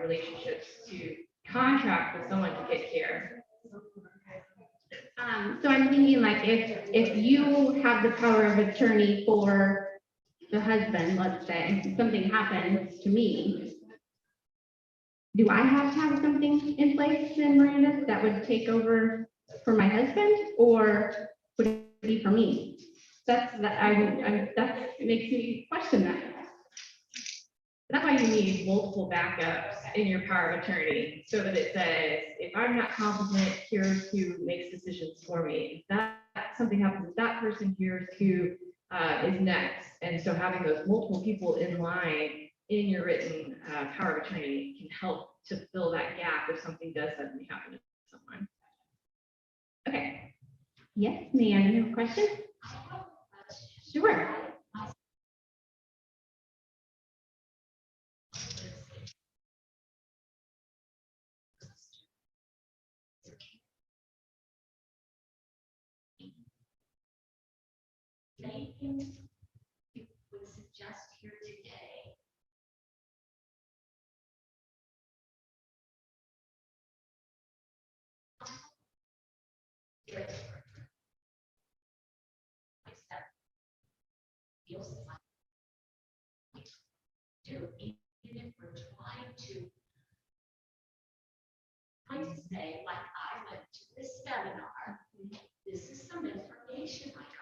Speaker 10: relationships, to contract with someone to get care.
Speaker 1: So I'm thinking like if you have the power of attorney for the husband, let's say, something happens to me, do I have to have something in place then, Miranda, that would take over for my husband, or would it be for me? That makes me question that. That's why you need multiple backups in your power of attorney, so that it says, if I'm not competent, here's who makes decisions for me. If that something happens with that person, here's who is next. And so having those multiple people in line in your written power of attorney can help to fill that gap if something does suddenly happen to someone. Okay. Yes, ma'am, you have a question? Sure.
Speaker 11: Anything you would suggest here today? Feels like do, even if we're trying to, I say, like I went to this seminar, this is some information I got.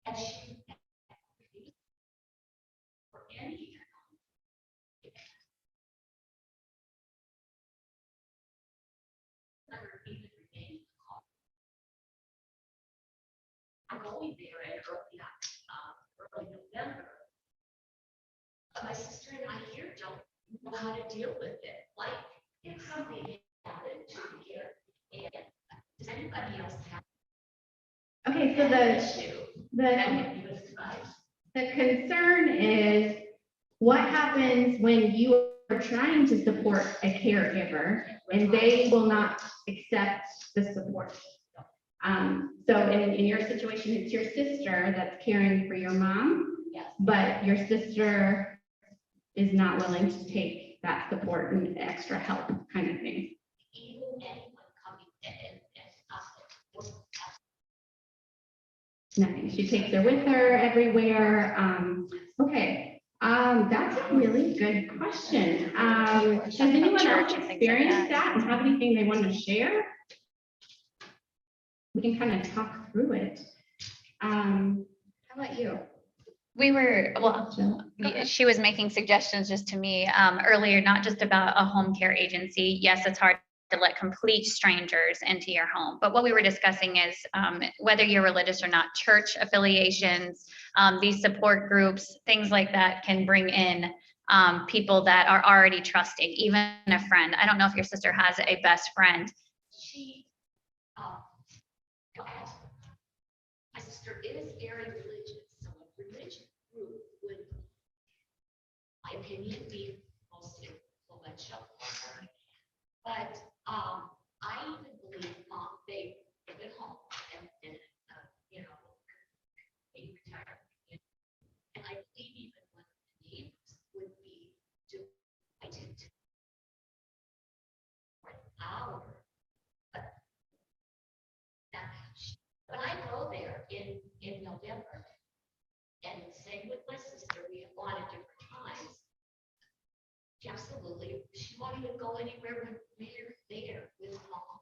Speaker 11: And she, for any I'm going there in early November. My sister and I here don't know how to deal with it. Like, if something happened to me here, and does anybody else have
Speaker 1: Okay, so
Speaker 11: an issue?
Speaker 1: the concern is What happens when you are trying to support a caregiver and they will not accept the support? So in your situation, it's your sister that's caring for your mom,
Speaker 11: Yes.
Speaker 1: but your sister is not willing to take that support and extra help kind of thing.
Speaker 11: Even anyone coming and us.
Speaker 1: Nice. She takes her with her everywhere. Okay. That's a really good question. Does anyone else
Speaker 2: Church and things like
Speaker 1: experience
Speaker 2: that.
Speaker 1: that and have anything they want to share? We can kind of talk through it. How about you?
Speaker 2: We were, well,
Speaker 1: Jill?
Speaker 2: she was making suggestions just to me earlier, not just about a home care agency. Yes, it's hard to let complete strangers into your home. But what we were discussing is whether you're religious or not, church affiliations, these support groups, things like that can bring in people that are already trusting, even a friend. I don't know if your sister has a best friend.
Speaker 11: She, my sister is very religious, so a religious group would, my opinion, be most influential. But I even believe they live at home and you know, they retire. And I believe even when the neighbors would be delighted for an hour. But when I go there in November, and same with my sister, we have gone at different times. Absolutely, she won't even go anywhere when we're there with mom.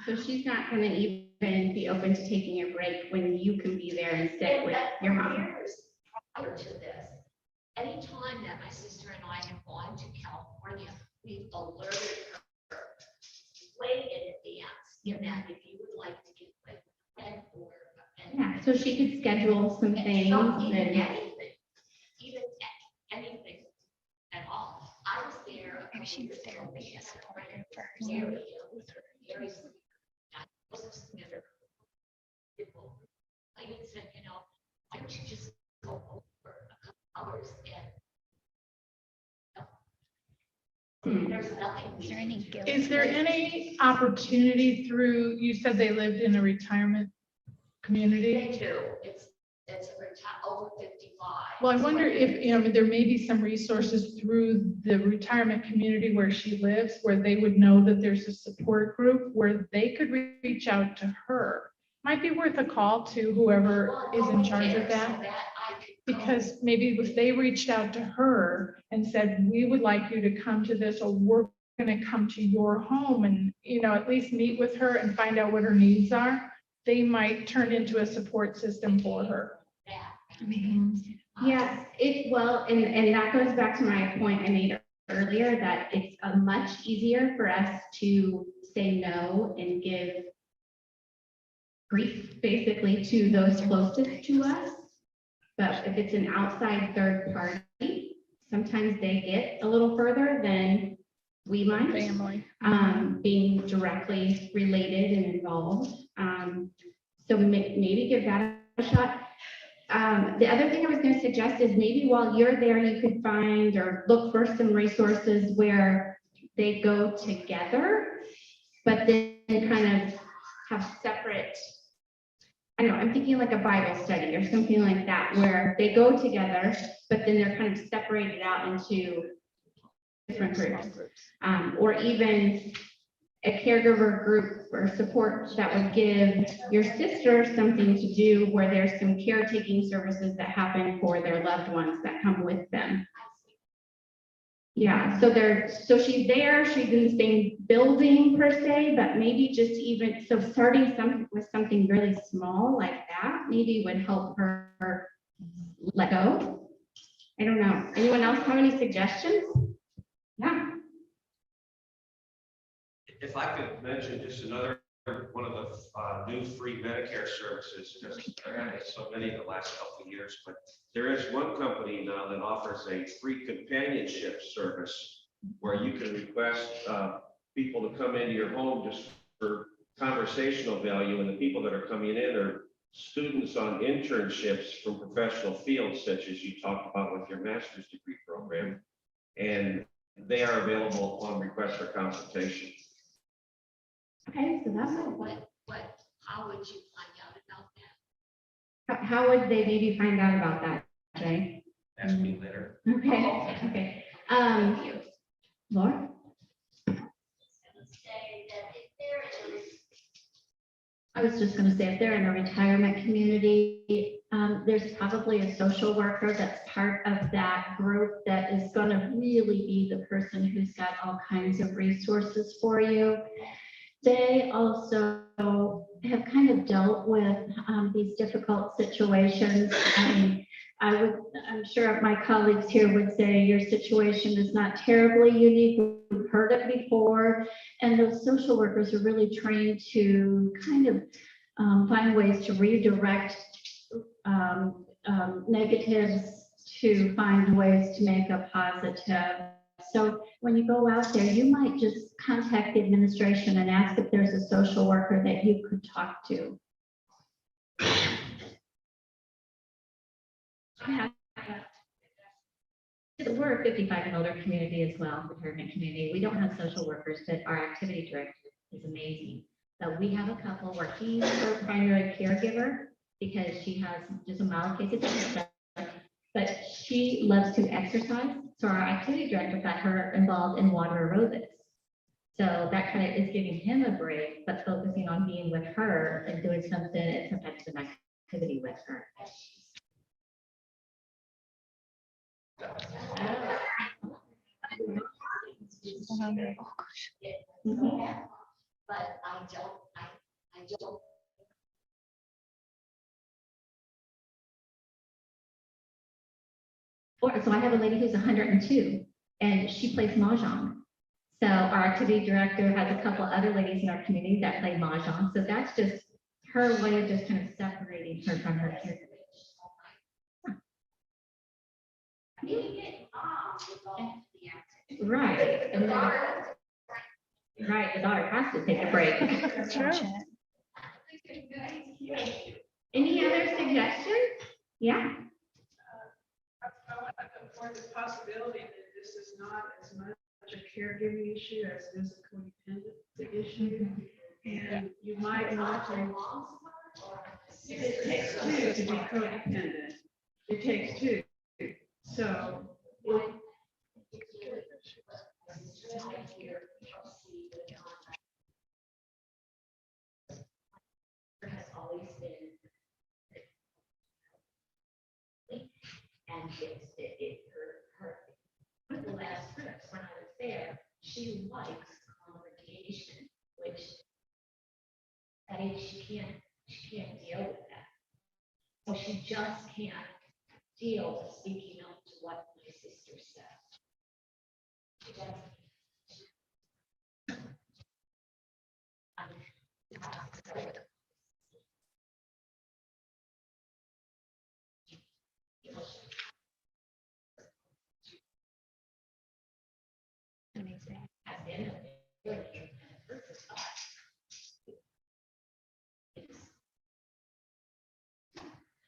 Speaker 1: So she's not going to even be open to taking a break when you can be there and sit with your mom.
Speaker 11: Years prior to this, anytime that my sister and I have gone to California, we've alerted her way in advance, in that if you would like to get with a friend or
Speaker 1: Yeah, so she could schedule some things
Speaker 11: even
Speaker 1: and
Speaker 11: anything at all. I was there.
Speaker 2: Maybe she was there to be a support group for her.
Speaker 11: Very people. I even said, why don't you just go over a couple hours and there's nothing.
Speaker 2: Is there any guilt?
Speaker 3: Is there any opportunity through, you said they lived in a retirement community?
Speaker 11: They do. It's over 55.
Speaker 3: Well, I wonder if, there may be some resources through the retirement community where she lives, where they would know that there's a support group where they could reach out to her. Might be worth a call to whoever is in charge of that. Because maybe if they reached out to her and said, we would like you to come to this, or we're going to come to your home and, at least meet with her and find out what her needs are, they might turn into a support system for her.
Speaker 1: yes, and that goes back to my point I made earlier, that it's much easier for us to say no and give grief basically to those closest to us. But if it's an outside third party, sometimes they get a little further than we might.
Speaker 3: Family.
Speaker 1: Being directly related and involved. So maybe give that a shot. The other thing I was going to suggest is maybe while you're there, you could find or look for some resources where they go together, but then kind of have separate, I don't know, I'm thinking like a Bible study or something like that, where they go together, but then they're kind of separated out into different groups. Or even a caregiver group or support that would give your sister something to do where there's some caretaking services that happen for their loved ones that come with them. Yeah, so she's there, she's in the same building per se, but maybe just even, so starting with something really small like that, maybe would help her let go. I don't know. Anyone else have any suggestions? Yeah.
Speaker 4: If I could mention just another, one of the new free Medicare services, because there have been so many in the last couple of years, but there is one company now that offers a free companionship service where you can request people to come into your home just for conversational value, and the people that are coming in are students on internships from professional fields, such as you talked about with your master's degree program, and they are available upon request for consultation.
Speaker 1: Okay, so that's,
Speaker 11: How would you find out about that?
Speaker 1: how would they maybe find out about that, Jay?
Speaker 4: Ask me later.
Speaker 1: Okay, okay. Laura?
Speaker 11: Say that if there is
Speaker 8: I was just gonna say, if they're in a retirement community, there's probably a social worker that's part of that group that is gonna really be the person who's got all kinds of resources for you. They also have kind of dealt with these difficult situations. I mean, I'm sure my colleagues here would say your situation is not terribly unique. We've heard it before. And those social workers are really trained to kind of find ways to redirect negatives to find ways to make a positive. So when you go out there, you might just contact the administration and ask if there's a social worker that you could talk to. We're a 55 and older community as well, retirement community. We don't have social workers, but our activity director is amazing. So we have a couple where he's her primary caregiver because she has just a mild case of dementia, but she loves to exercise. So our activity director got her involved in water aerobics. So that kind of is giving him a break, but focusing on being with her and doing something and sometimes an activity with her.
Speaker 11: but I don't.
Speaker 8: So I have a lady who's 102 and she plays mahjong. So our activity director has a couple other ladies in our community that play mahjong. So that's just her way of just kind of separating her from her caregiver. Right. And then, right, the daughter has to take a break.
Speaker 3: True.
Speaker 1: Any other suggestions? Yeah.
Speaker 5: I want to confirm the possibility that this is not as much a caregiving issue as it is a codependent issue. And you might want to. It takes two to be codependent. It takes two. So.
Speaker 11: Has always been. And her the last trip when I was there, she likes confrontation, which that is, she can't deal with that. So she just can't deal with speaking up to what my sister said. She doesn't.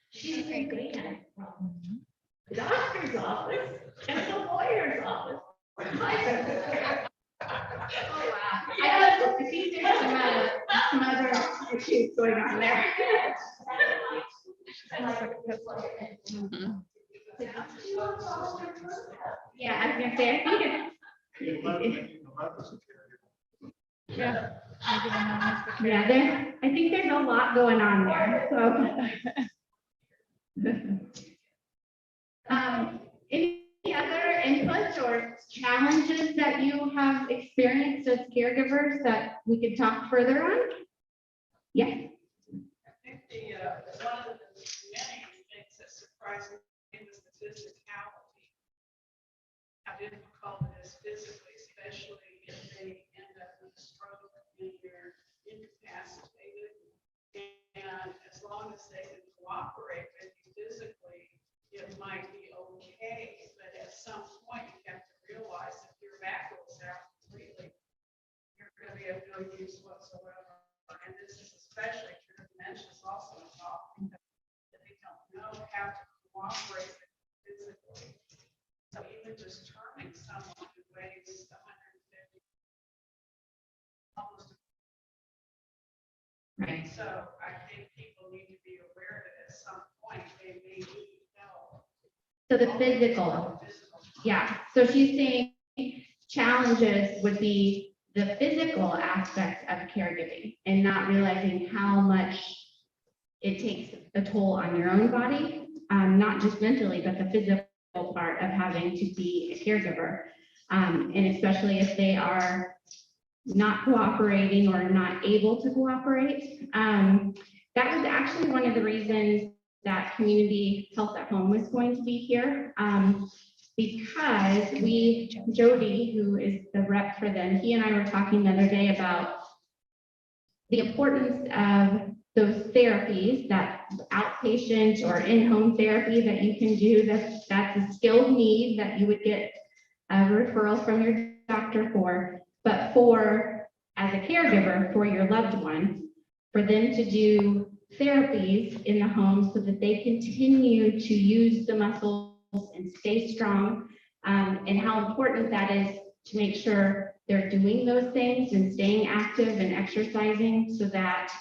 Speaker 11: She's a great man from the doctor's office and the lawyer's office.
Speaker 1: Oh, wow. I think there's some other issues going on there. Yeah, I was gonna say, I think
Speaker 3: Yeah. Maybe the mom is the
Speaker 1: yeah, I think there's a lot going on there, so. Any other inputs or challenges that you have experienced as caregivers that we could talk further on? Yes.
Speaker 5: I think one of the many things that surprised me was the physicality. How difficult it is physically, especially if they end up with a stroke and you're incapacitated. And as long as they can cooperate with you physically, it might be okay. But at some point, you have to realize if your back goes out completely, you're going to be of no use whatsoever. And this is especially true, dementia is also involved. have to cooperate physically. So even just turning someone who weighs 150 almost.
Speaker 8: Right.
Speaker 5: So I think people need to be aware that at some point they may need help.
Speaker 1: So the physical, yeah, so she's saying challenges would be the physical aspect of caregiving and not realizing how much it takes a toll on your own body, not just mentally, but the physical part of having to be a caregiver. And especially if they are not cooperating or not able to cooperate. That was actually one of the reasons that community health at home was going to be here. Because Jody, who is the rep for them, he and I were talking the other day about the importance of those therapies, that outpatient or in-home therapy that you can do, that's a skilled need that you would get a referral from your doctor for, but for, as a caregiver for your loved one, for them to do therapies in the home so that they continue to use the muscles and stay strong, and how important that is to make sure they're doing those things and staying active and exercising so that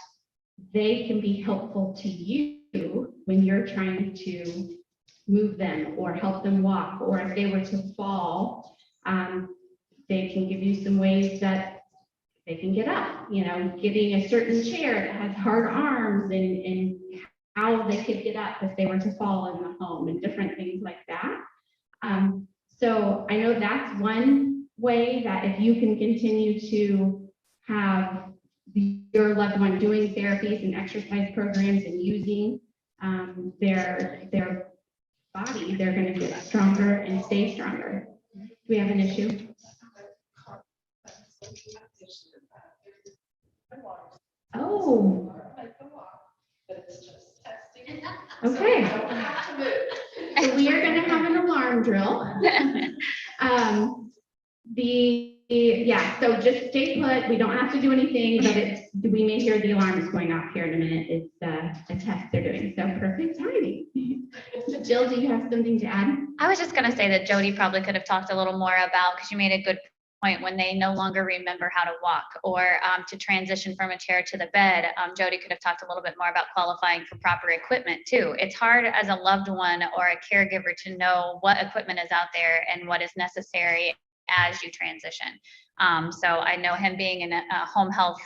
Speaker 1: they can be helpful to you when you're trying to move them or help them walk, or if they were to fall, they can give you some ways that they can get up, getting a certain chair that has hard arms and how they could get up if they were to fall in the home and different things like that. So I know that's one way that if you can continue to have your loved one doing therapies and exercise programs and using their body, they're going to get stronger and stay stronger. Do we have an issue? Oh. Okay. So we are going to have an alarm drill. So just stay put. We don't have to do anything, but we may hear the alarms going off here in a minute. It's a test they're doing. So perfect timing. Jill, do you have something to add?
Speaker 2: I was just going to say that Jody probably could have talked a little more about, because you made a good point, when they no longer remember how to walk or to transition from a chair to the bed. Jody could have talked a little bit more about qualifying for proper equipment too. It's hard as a loved one or a caregiver to know what equipment is out there and what is necessary as you transition. So I know him being in a home health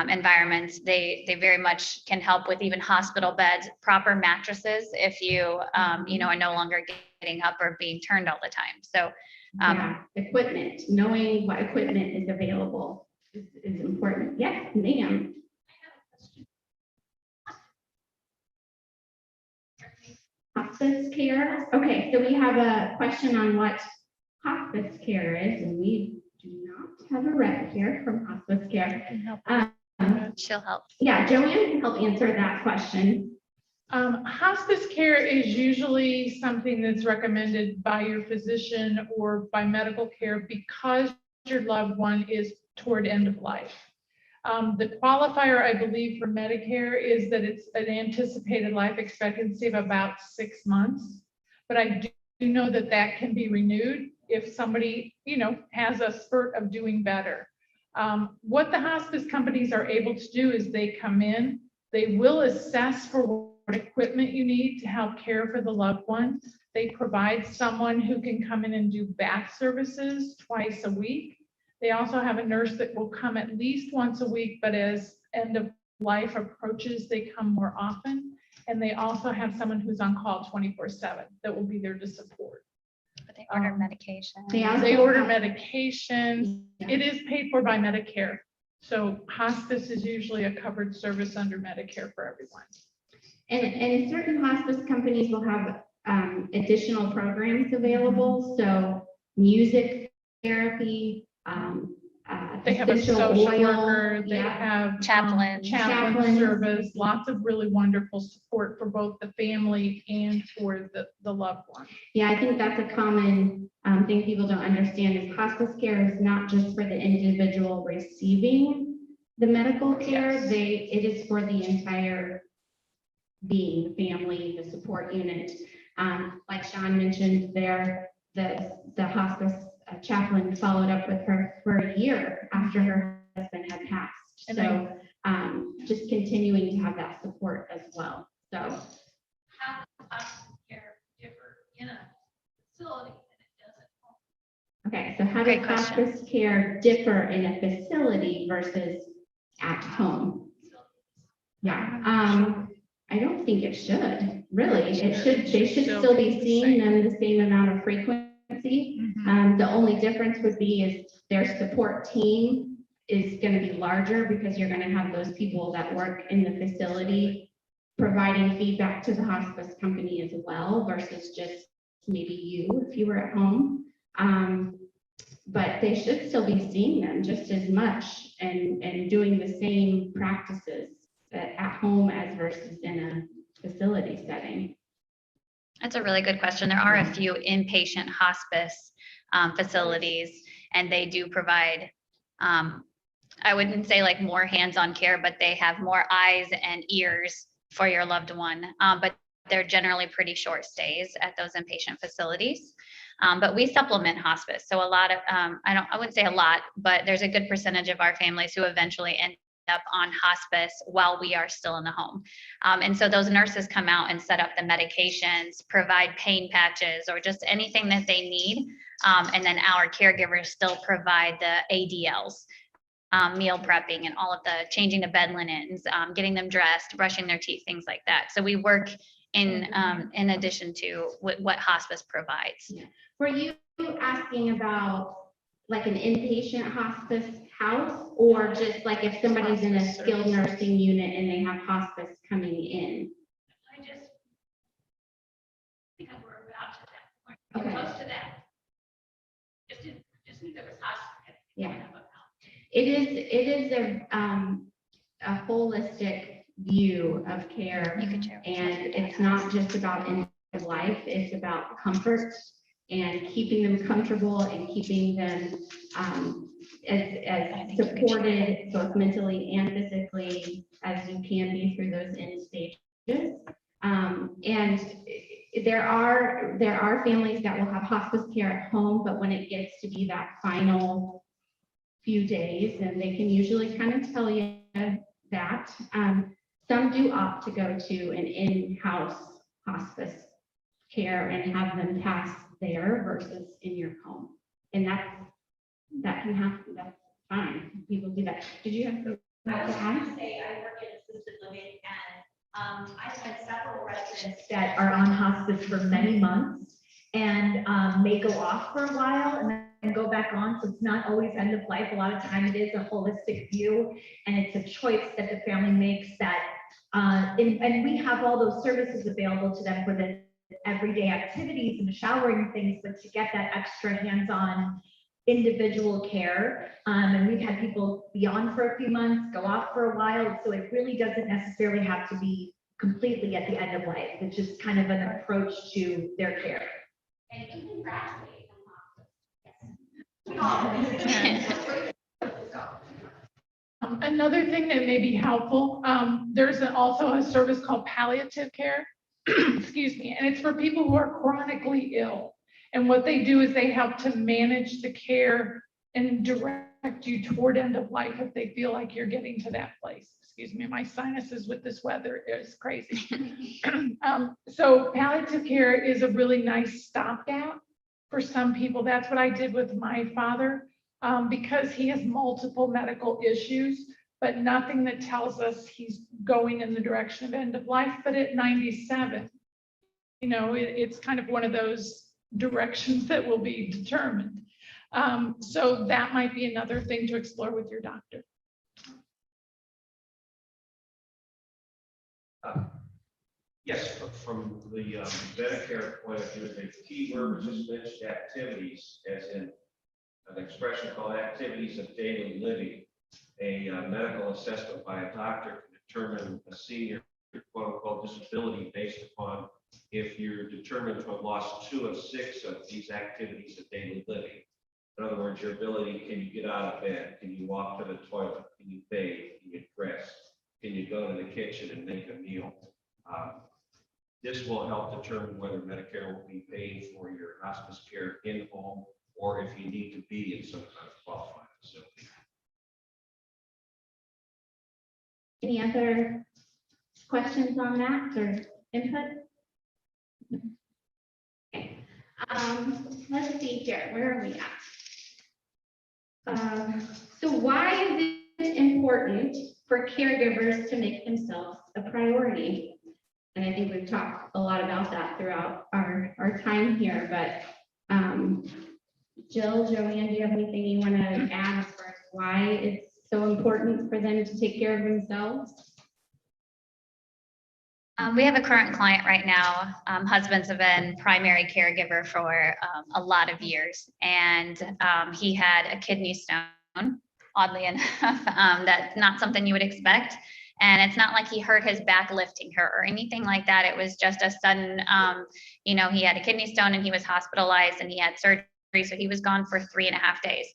Speaker 2: environment, they very much can help with even hospital beds, proper mattresses if you are no longer getting up or being turned all the time. So
Speaker 1: equipment, knowing what equipment is available is important. Yes, ma'am. Hospice care. Okay, so we have a question on what hospice care is, and we do not have a rep here from hospice care.
Speaker 2: She'll help.
Speaker 1: Yeah, Joanne can help answer that question.
Speaker 3: Hospice care is usually something that's recommended by your physician or by medical care because your loved one is toward end of life. The qualifier, I believe, for Medicare is that it's an anticipated life expectancy of about 6 months. But I do know that that can be renewed if somebody, has a spurt of doing better. What the hospice companies are able to do is they come in, they will assess for what equipment you need to help care for the loved one. They provide someone who can come in and do bath services twice a week. They also have a nurse that will come at least once a week, but as end of life approaches, they come more often. And they also have someone who's on call 24/7 that will be there to support.
Speaker 2: But they order medication.
Speaker 3: They order medication. It is paid for by Medicare. So hospice is usually a covered service under Medicare for everyone.
Speaker 1: And certain hospice companies will have additional programs available. So music therapy,
Speaker 3: They have a
Speaker 1: essential
Speaker 3: social
Speaker 1: oil,
Speaker 3: worker, they have
Speaker 2: Chaplain.
Speaker 3: chaplain service, lots of really wonderful support for both the family and for the loved one.
Speaker 1: Yeah, I think that's a common thing people don't understand is hospice care is not just for the individual receiving the medical care.
Speaker 3: Yes.
Speaker 1: It is for the entire being the family, the support unit. Like Sean mentioned there, the hospice chaplain followed up with her for a year after her husband had passed.
Speaker 3: And
Speaker 1: So just continuing to have that support as well. So
Speaker 11: How does hospice care differ in a facility than it does at home?
Speaker 1: okay, so how
Speaker 2: Great
Speaker 1: does
Speaker 2: question.
Speaker 1: hospice care differ in a facility versus at home? Yeah, I don't think it should, really. They should still be seeing them the same amount of frequency. The only difference would be is their support team is gonna be larger because you're gonna have those people that work in the facility providing feedback to the hospice company as well versus just maybe you if you were at home. But they should still be seeing them just as much and doing the same practices at home as versus in a facility setting.
Speaker 2: That's a really good question. There are a few inpatient hospice facilities, and they do provide, I wouldn't say like more hands-on care, but they have more eyes and ears for your loved one. But they're generally pretty short stays at those inpatient facilities. But we supplement hospice. So a lot of, I wouldn't say a lot, but there's a good percentage of our families who eventually end up on hospice while we are still in the home. And so those nurses come out and set up the medications, provide pain patches, or just anything that they need. And then our caregivers still provide the ADLs, meal prepping and all of the changing the bed linens, getting them dressed, brushing their teeth, things like that. So we work in addition to what hospice provides.
Speaker 1: Yeah. Were you asking about like an inpatient hospice house, or just like if somebody's in a skilled nursing unit and they have hospice coming in?
Speaker 11: I just think we're about to that point,
Speaker 1: Okay.
Speaker 11: close to that. Just knew there was hospital.
Speaker 1: Yeah. It is a holistic view of care,
Speaker 2: You could share.
Speaker 1: and it's not just about end of life, it's about comfort and keeping them comfortable and keeping them as supported both mentally and physically as you can be through those end stages. And there are families that will have hospice care at home, but when it gets to be that final few days, and they can usually kind of tell you that, some do opt to go to an in-house hospice care and have them pass there versus in your home. And that can happen, that's fine, people do that. Did you have something
Speaker 8: I was
Speaker 1: to
Speaker 8: trying
Speaker 1: add?
Speaker 8: to say, I work in assisted living, and I've had several residents that are on hospice for many months and may go off for a while and then go back on. So it's not always end of life. A lot of time it is a holistic view, and it's a choice that the family makes that, and we have all those services available to them for the everyday activities and the showering things, but to get that extra hands-on individual care. And we've had people be on for a few months, go off for a while. So it really doesn't necessarily have to be completely at the end of life. It's just kind of an approach to their care.
Speaker 9: And you can graduate from hospice.
Speaker 3: Another thing that may be helpful, there's also a service called palliative care, excuse me, and it's for people who are chronically ill. And what they do is they help to manage the care and direct you toward end of life if they feel like you're getting to that place. Excuse me, my sinuses with this weather is crazy. So palliative care is a really nice stopgap for some people. That's what I did with my father, because he has multiple medical issues, but nothing that tells us he's going in the direction of end of life. But at 97, you know, it's kind of one of those directions that will be determined. So that might be another thing to explore with your doctor.
Speaker 4: Yes, from the Medicare point of view, the key word was just mentioned activities, as in an expression called activities of daily living. A medical assessment by a doctor can determine a senior quote unquote disability based upon if you're determined to have lost 2 of 6 of these activities of daily living. In other words, your ability, can you get out of bed? Can you walk to the toilet? Can you bathe? Can you dress? Can you go to the kitchen and make a meal? This will help determine whether Medicare will be paying for your hospice care in home or if you need to be in some kind of qualified facility.
Speaker 1: Any other questions on that or input? Okay. Let's see here, where are we at? So why is it important for caregivers to make themselves a priority? And I think we've talked a lot about that throughout our time here, but Jill, Joanne, do you have anything you want to add as far as why it's so important for them to take care of themselves?
Speaker 2: We have a current client right now. Husbands have been primary caregiver for a lot of years, and he had a kidney stone, oddly enough. That's not something you would expect. And it's not like he hurt his back lifting her or anything like that. It was just a sudden, he had a kidney stone and he was hospitalized and he had surgery. So he was gone for 3.5 days.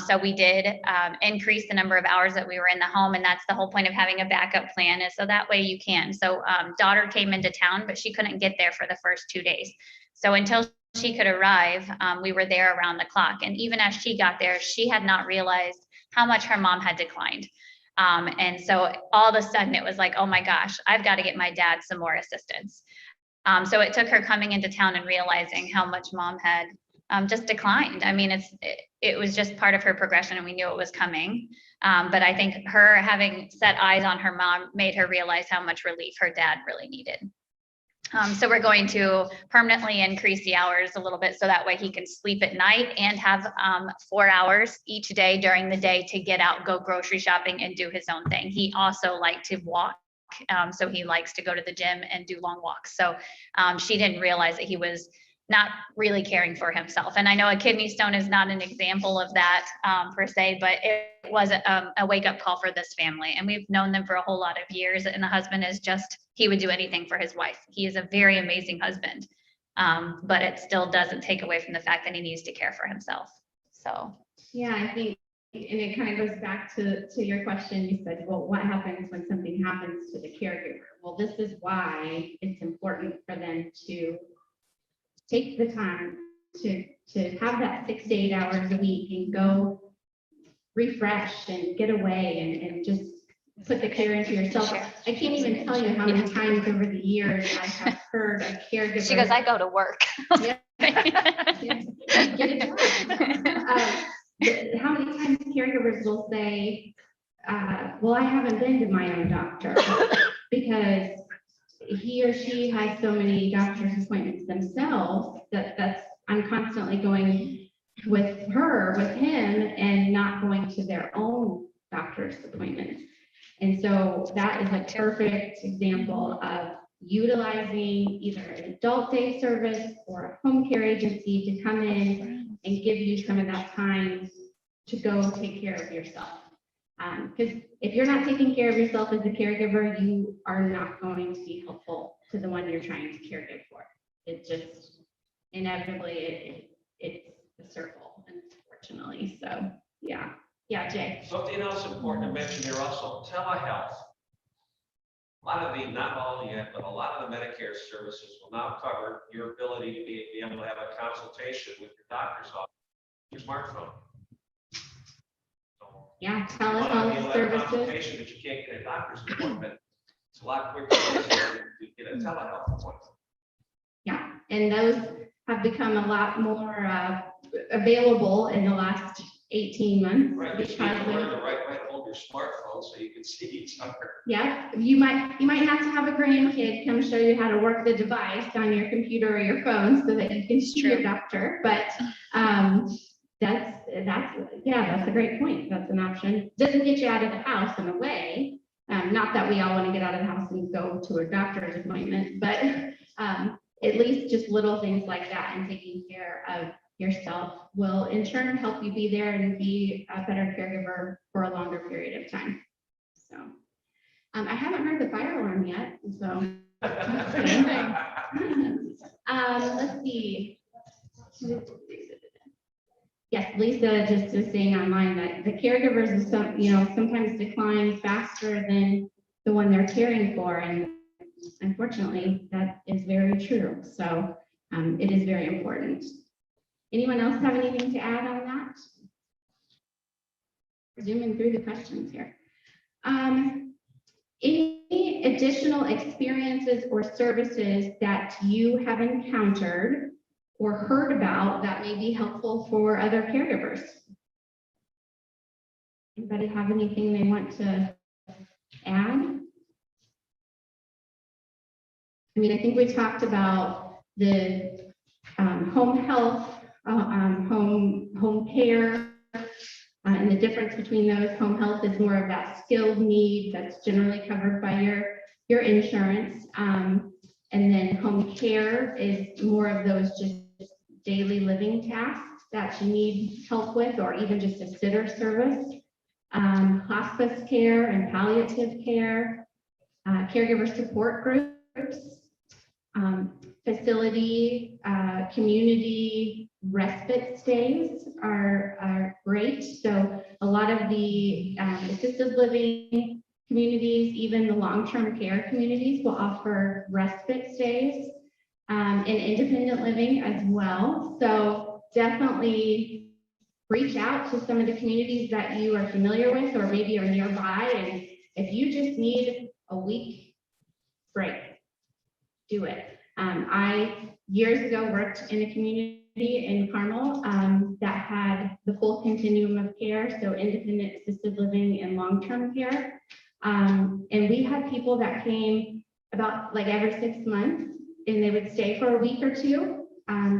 Speaker 2: So we did increase the number of hours that we were in the home. And that's the whole point of having a backup plan, is so that way you can. So daughter came into town, but she couldn't get there for the first 2 days. So until she could arrive, we were there around the clock. And even as she got there, she had not realized how much her mom had declined. And so all of a sudden it was like, oh my gosh, I've got to get my dad some more assistance. So it took her coming into town and realizing how much mom had just declined. I mean, it was just part of her progression and we knew it was coming. But I think her having set eyes on her mom made her realize how much relief her dad really needed. So we're going to permanently increase the hours a little bit so that way he can sleep at night and have 4 hours each day during the day to get out, go grocery shopping and do his own thing. He also liked to walk. So he likes to go to the gym and do long walks. So she didn't realize that he was not really caring for himself. And I know a kidney stone is not an example of that per se, but it was a wake-up call for this family. And we've known them for a whole lot of years. And the husband is just, he would do anything for his wife. He is a very amazing husband, but it still doesn't take away from the fact that he needs to care for himself. So.
Speaker 1: Yeah, I think, and it kind of goes back to your question. You said, well, what happens when something happens to the caregiver? Well, this is why it's important for them to take the time to have that 6 to 8 hours a week and go refresh and get away and just put the care into yourself. I can't even tell you how many times over the years I have heard a caregiver.
Speaker 2: She goes, I go to work.
Speaker 1: Yeah. Get a job. How many times caregivers will say, well, I haven't been to my own doctor because he or she has so many doctor's appointments themselves that I'm constantly going with her, with him, and not going to their own doctor's appointments. And so that is a perfect example of utilizing either an adult day service or a home care agency to come in and give you some of that time to go take care of yourself. Because if you're not taking care of yourself as a caregiver, you are not going to be helpful to the one you're trying to caregive for. It just inevitably it's a circle, unfortunately. So yeah, Jay.
Speaker 4: Something else important to mention here also, telehealth. A lot of the, not all yet, but a lot of the Medicare services will now cover your ability to be able to have a consultation with your doctor's office, your smartphone.
Speaker 1: Yeah,
Speaker 4: You wanna be able
Speaker 1: telehealth
Speaker 4: to have a
Speaker 1: services.
Speaker 4: consultation, but you can't get a doctor's appointment. It's a lot quicker to get a telehealth appointment.
Speaker 1: Yeah, and those have become a lot more available in the last 18 months.
Speaker 4: Right, you
Speaker 1: Because
Speaker 4: need to learn
Speaker 1: of,
Speaker 4: the right way to hold your smartphone so you can see each other.
Speaker 1: yeah, you might have to have a grandkid come show you how to work the device on your computer or your phone so that you can see your doctor. But that's a great point. That's an option. Doesn't get you out of the house in a way. Not that we all want to get out of the house and go to a doctor's appointment, but at least just little things like that and taking care of yourself will in turn help you be there and be a better caregiver for a longer period of time. So I haven't heard the fire alarm yet, so let's see. Yes, Lisa just is saying online that the caregivers is sometimes decline faster than the one they're caring for, and unfortunately, that is very true. So it is very important. Anyone else have anything to add on that? Zooming through the questions here. Any additional experiences or services that you have encountered or heard about that may be helpful for other caregivers? Anybody have anything they want to add? I mean, I think we talked about the home health, home care, and the difference between those. Home health is more of that skilled need that's generally covered by your insurance. And then home care is more of those just daily living tasks that you need help with, or even just a sitter service. Hospice care and palliative care, caregiver support groups, facility, community respite stays are great. So a lot of the assisted living communities, even the long-term care communities, will offer respite stays, and independent living as well. So definitely reach out to some of the communities that you are familiar with or maybe are nearby. And if you just need a week break, do it. I years ago worked in a community in Carmel that had the full continuum of care, so independent, assisted living, and long-term care. And we had people that came about like every 6 months, and they would stay for a week or two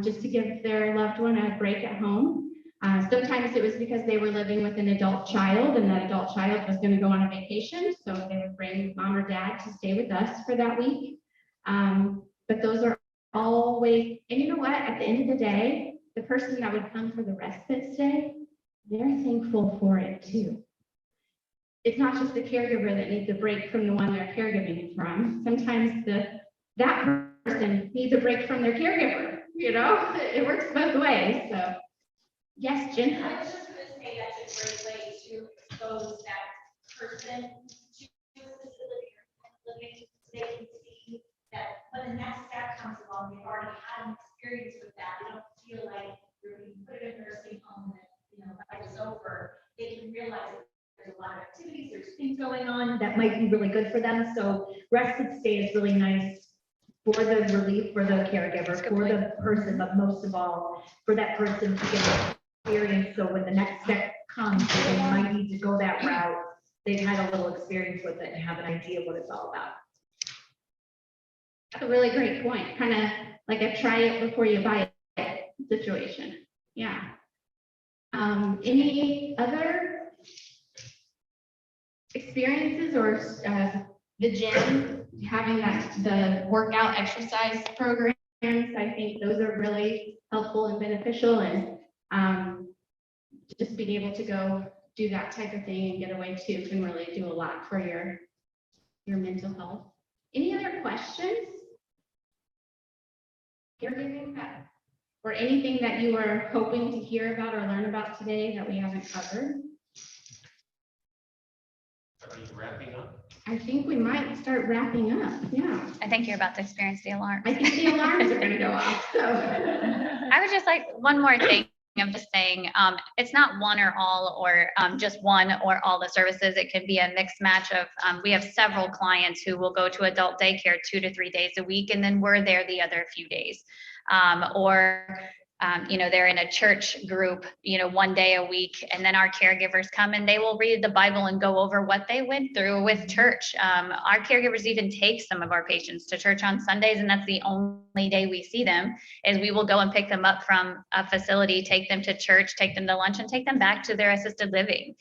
Speaker 1: just to give their loved one a break at home. Sometimes it was because they were living with an adult child, and that adult child was going to go on a vacation, so they would bring mom or dad to stay with us for that week. But those are always, and you know what, at the end of the day, the person that would come for the respite stay, they're thankful for it too. It's not just the caregiver that needs a break from the one they're caregiving from. Sometimes that person needs a break from their caregiver, you know? It works both ways, so. Yes, Jen?
Speaker 9: I was just gonna say that's a great way to expose that person to assisted living, so they can see that when the next step comes along, they've already had an experience with that. They don't feel like they're being put in a nursing home and, you know, life is over. They can realize that there's a lot of activities, there's things going on that might be really good for them. So respite stay is really nice for the relief, for the caregiver, for the person, but most of all, for that person to get experience. So when the next step comes, they might need to go that route. They've had a little experience with it and have an idea what it's all about.
Speaker 1: That's a really great point. Kind of like a try it before you buy it situation. Yeah. Any other experiences or the gym, having the workout exercise programs? I think those are really helpful and beneficial, and just being able to go do that type of thing and get away too can really do a lot for your mental health. Any other questions? Or anything that you were hoping to hear about or learn about today that we haven't covered?
Speaker 4: Are you wrapping up?
Speaker 1: I think we might start wrapping up. Yeah.
Speaker 2: I think you're about to experience the alarm.
Speaker 1: I think the alarms are going to go off. So
Speaker 2: I would just like one more thing. I'm just saying, it's not one or all, or just one or all the services. It can be a mixed match of, we have several clients who will go to adult daycare 2 to 3 days a week, and then we're there the other few days. You know, they're in a church group, you know, 1 day a week, and then our caregivers come and they will read the Bible and go over what they went through with church. Our caregivers even take some of our patients to church on Sundays, and that's the only day we see them, is we will go and pick them up from a facility, take them to church, take them to lunch, and take them back to their assisted living.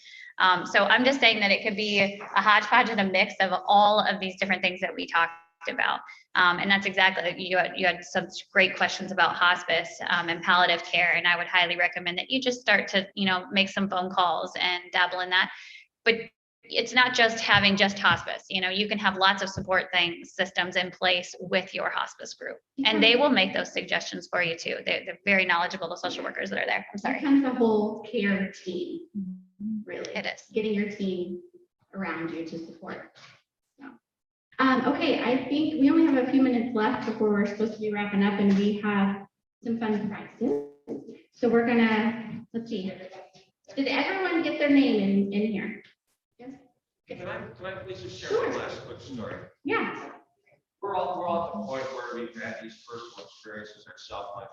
Speaker 2: So I'm just saying that it could be a hodgepodge and a mix of all of these different things that we talked about. And that's exactly, you had some great questions about hospice and palliative care. And I would highly recommend that you just start to, you know, make some phone calls and dabble in that. But it's not just having just hospice. You know, you can have lots of support systems in place with your hospice group, and they will make those suggestions for you too. They're very knowledgeable, the social workers that are there. I'm sorry.
Speaker 1: It becomes a whole care team, really.
Speaker 2: It is.
Speaker 1: Getting your team around you to support. So. Okay, I think we only have a few minutes left before we're supposed to be wrapping up, and we have some fun prizes. So we're gonna, let's see. Did everyone get their name in here? Yes?
Speaker 4: Can I please just share
Speaker 1: Sure.
Speaker 4: one last quick story?
Speaker 1: Yeah.
Speaker 4: We're all at the point where we've had these personal experiences ourselves. My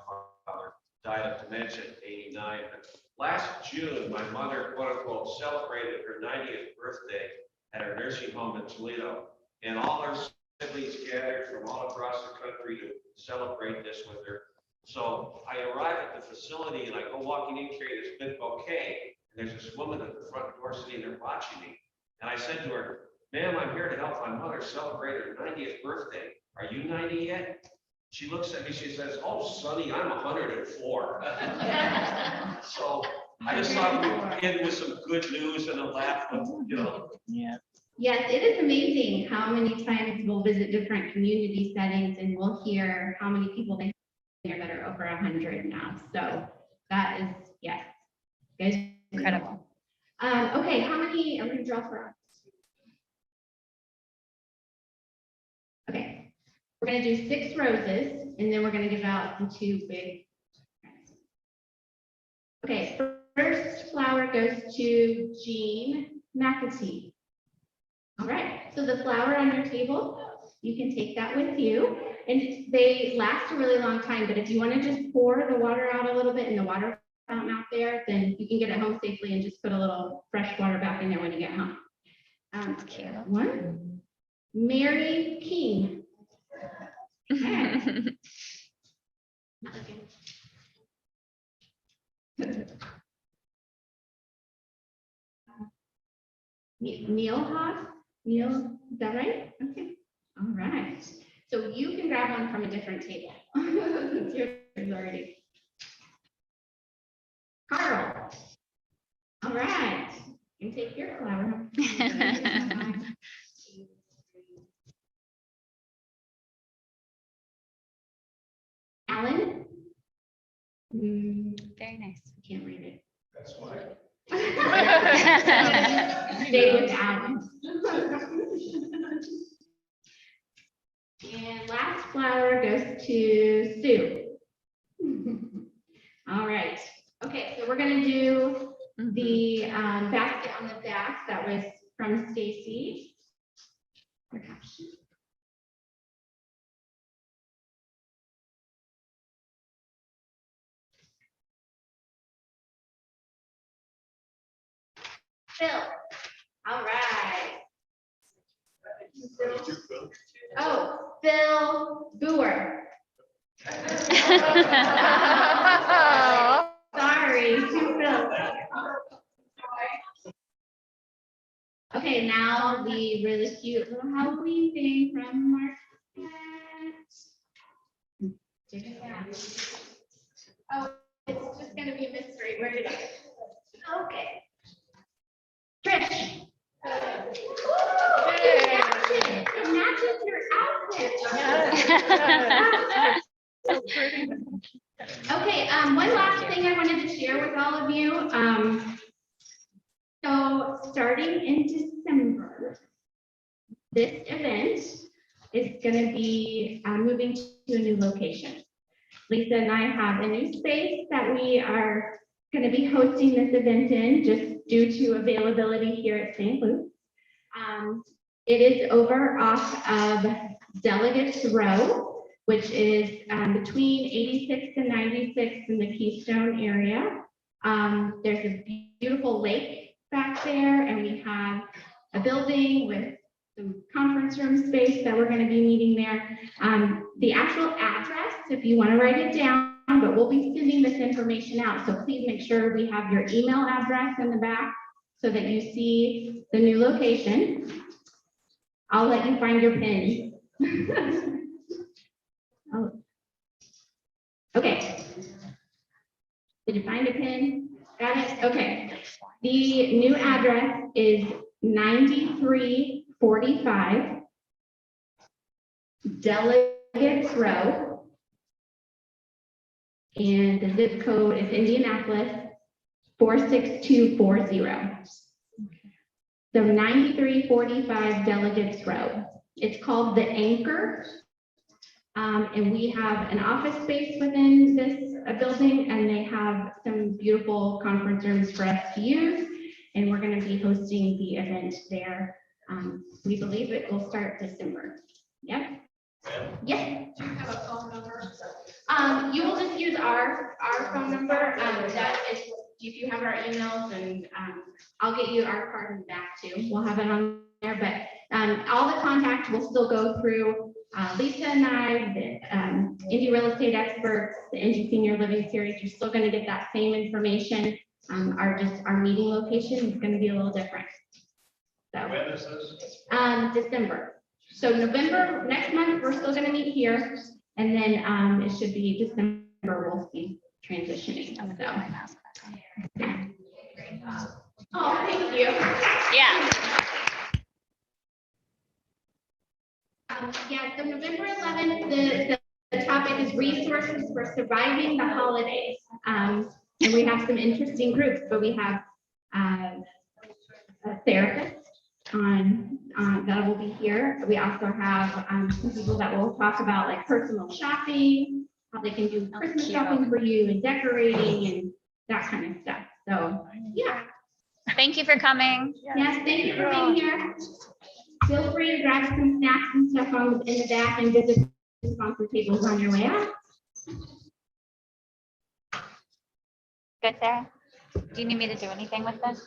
Speaker 4: father died of dementia at 89. But last June, my mother, quote unquote, celebrated her 90th birthday at her nursing home in Toledo. And all her siblings gathered from all across the country to celebrate this with her. So I arrive at the facility and I go walking in carrying this big bouquet. And there's this woman at the front door sitting there watching me. And I said to her, "Ma'am, I'm here to help my mother celebrate her 90th birthday. Are you 90 yet?" She looks at me, she says, "Oh, Sonny, I'm 104. So I just thought we'd end with some good news and a laugh, but, you know.
Speaker 3: Yeah.
Speaker 1: Yes, it is amazing how many times we'll visit different community settings and we'll hear how many people they have that are over 100 now. So that is, yes. Guys,
Speaker 2: Incredible.
Speaker 1: Okay, how many, I'm gonna draw for us. Okay, we're gonna do 6 roses and then we're gonna give out the 2 big. Okay, first flower goes to Jean McAtee. All right, so the flower on your table, you can take that with you. And they last a really long time, but if you want to just pour the water out a little bit in the water fountain out there, then you can get it home safely and just put a little fresh water back in there when you get home.
Speaker 2: That's cute.
Speaker 1: One, Mary King. Okay. Neil Haas, Neil, is that right? Okay, all right. So you can grab one from a different table. Since yours is already. Carl. All right, you can take your flower. Alan.
Speaker 2: Very nice.
Speaker 1: I can't read it.
Speaker 6: That's why.
Speaker 1: Stay with Alan. And last flower goes to Sue. All right. Okay, so we're gonna do the basket on the back. That was from Stacy. Phil. All right. Oh, Phil Boer. Sorry, two Phil. Okay, now the really cute little Halloween thing from Marquette. Oh, it's just gonna be a mystery. Where did it go? Okay. Trish. It matches your outfit. Okay, one last thing I wanted to share with all of you. So starting in December, this event is going to be moving to a new location. Lisa and I have a new space that we are going to be hosting this event in, just due to availability here at St. Luke's. It is over off of Delegates Row, which is between 86 and 96 in the Keystone area. There's a beautiful lake back there, and we have a building with some conference room space that we're going to be meeting there. The actual address, if you want to write it down, but we'll be sending this information out. So please make sure we have your email address in the back so that you see the new location. I'll let you find your pin. Oh. Okay. Did you find a pin? Got it? Okay. The new address is 9345 Delegates Row. And the zip code is Indianapolis 46240. So 9345 Delegates Row. It's called The Anchor. And we have an office space within this building, and they have some beautiful conference rooms for us to use. And we're going to be hosting the event there. We believe it will start December. Yep. Yes.
Speaker 7: Do you have a phone number?
Speaker 1: You will just use our phone number. That is, if you have our emails, and I'll get you our card in the back too. We'll have it on there, but all the contact will still go through Lisa and I, the Indy real estate experts, the Indy Senior Living Series. You're still going to get that same information. Our meeting location is going to be a little different. So
Speaker 6: When is this?
Speaker 1: December. So November, next month, we're still going to meet here, and then it should be December, we'll be transitioning.
Speaker 2: I'm gonna put my mask back on.
Speaker 1: Oh, thank you.
Speaker 2: Yeah.
Speaker 1: Yeah, so November 11th, the topic is resources for surviving the holidays. And we have some interesting groups, but we have a therapist that will be here. We also have some people that will talk about like personal shopping, how they can do Christmas shopping for you, and decorating and that kind of stuff. So, yeah.
Speaker 2: Thank you for coming.
Speaker 1: Yes, thank you for being here. Feel free to grab some snacks and stuff in the back and visit the sponsor tables on your way out.
Speaker 2: Good, Sarah? Do you need me to do anything with this?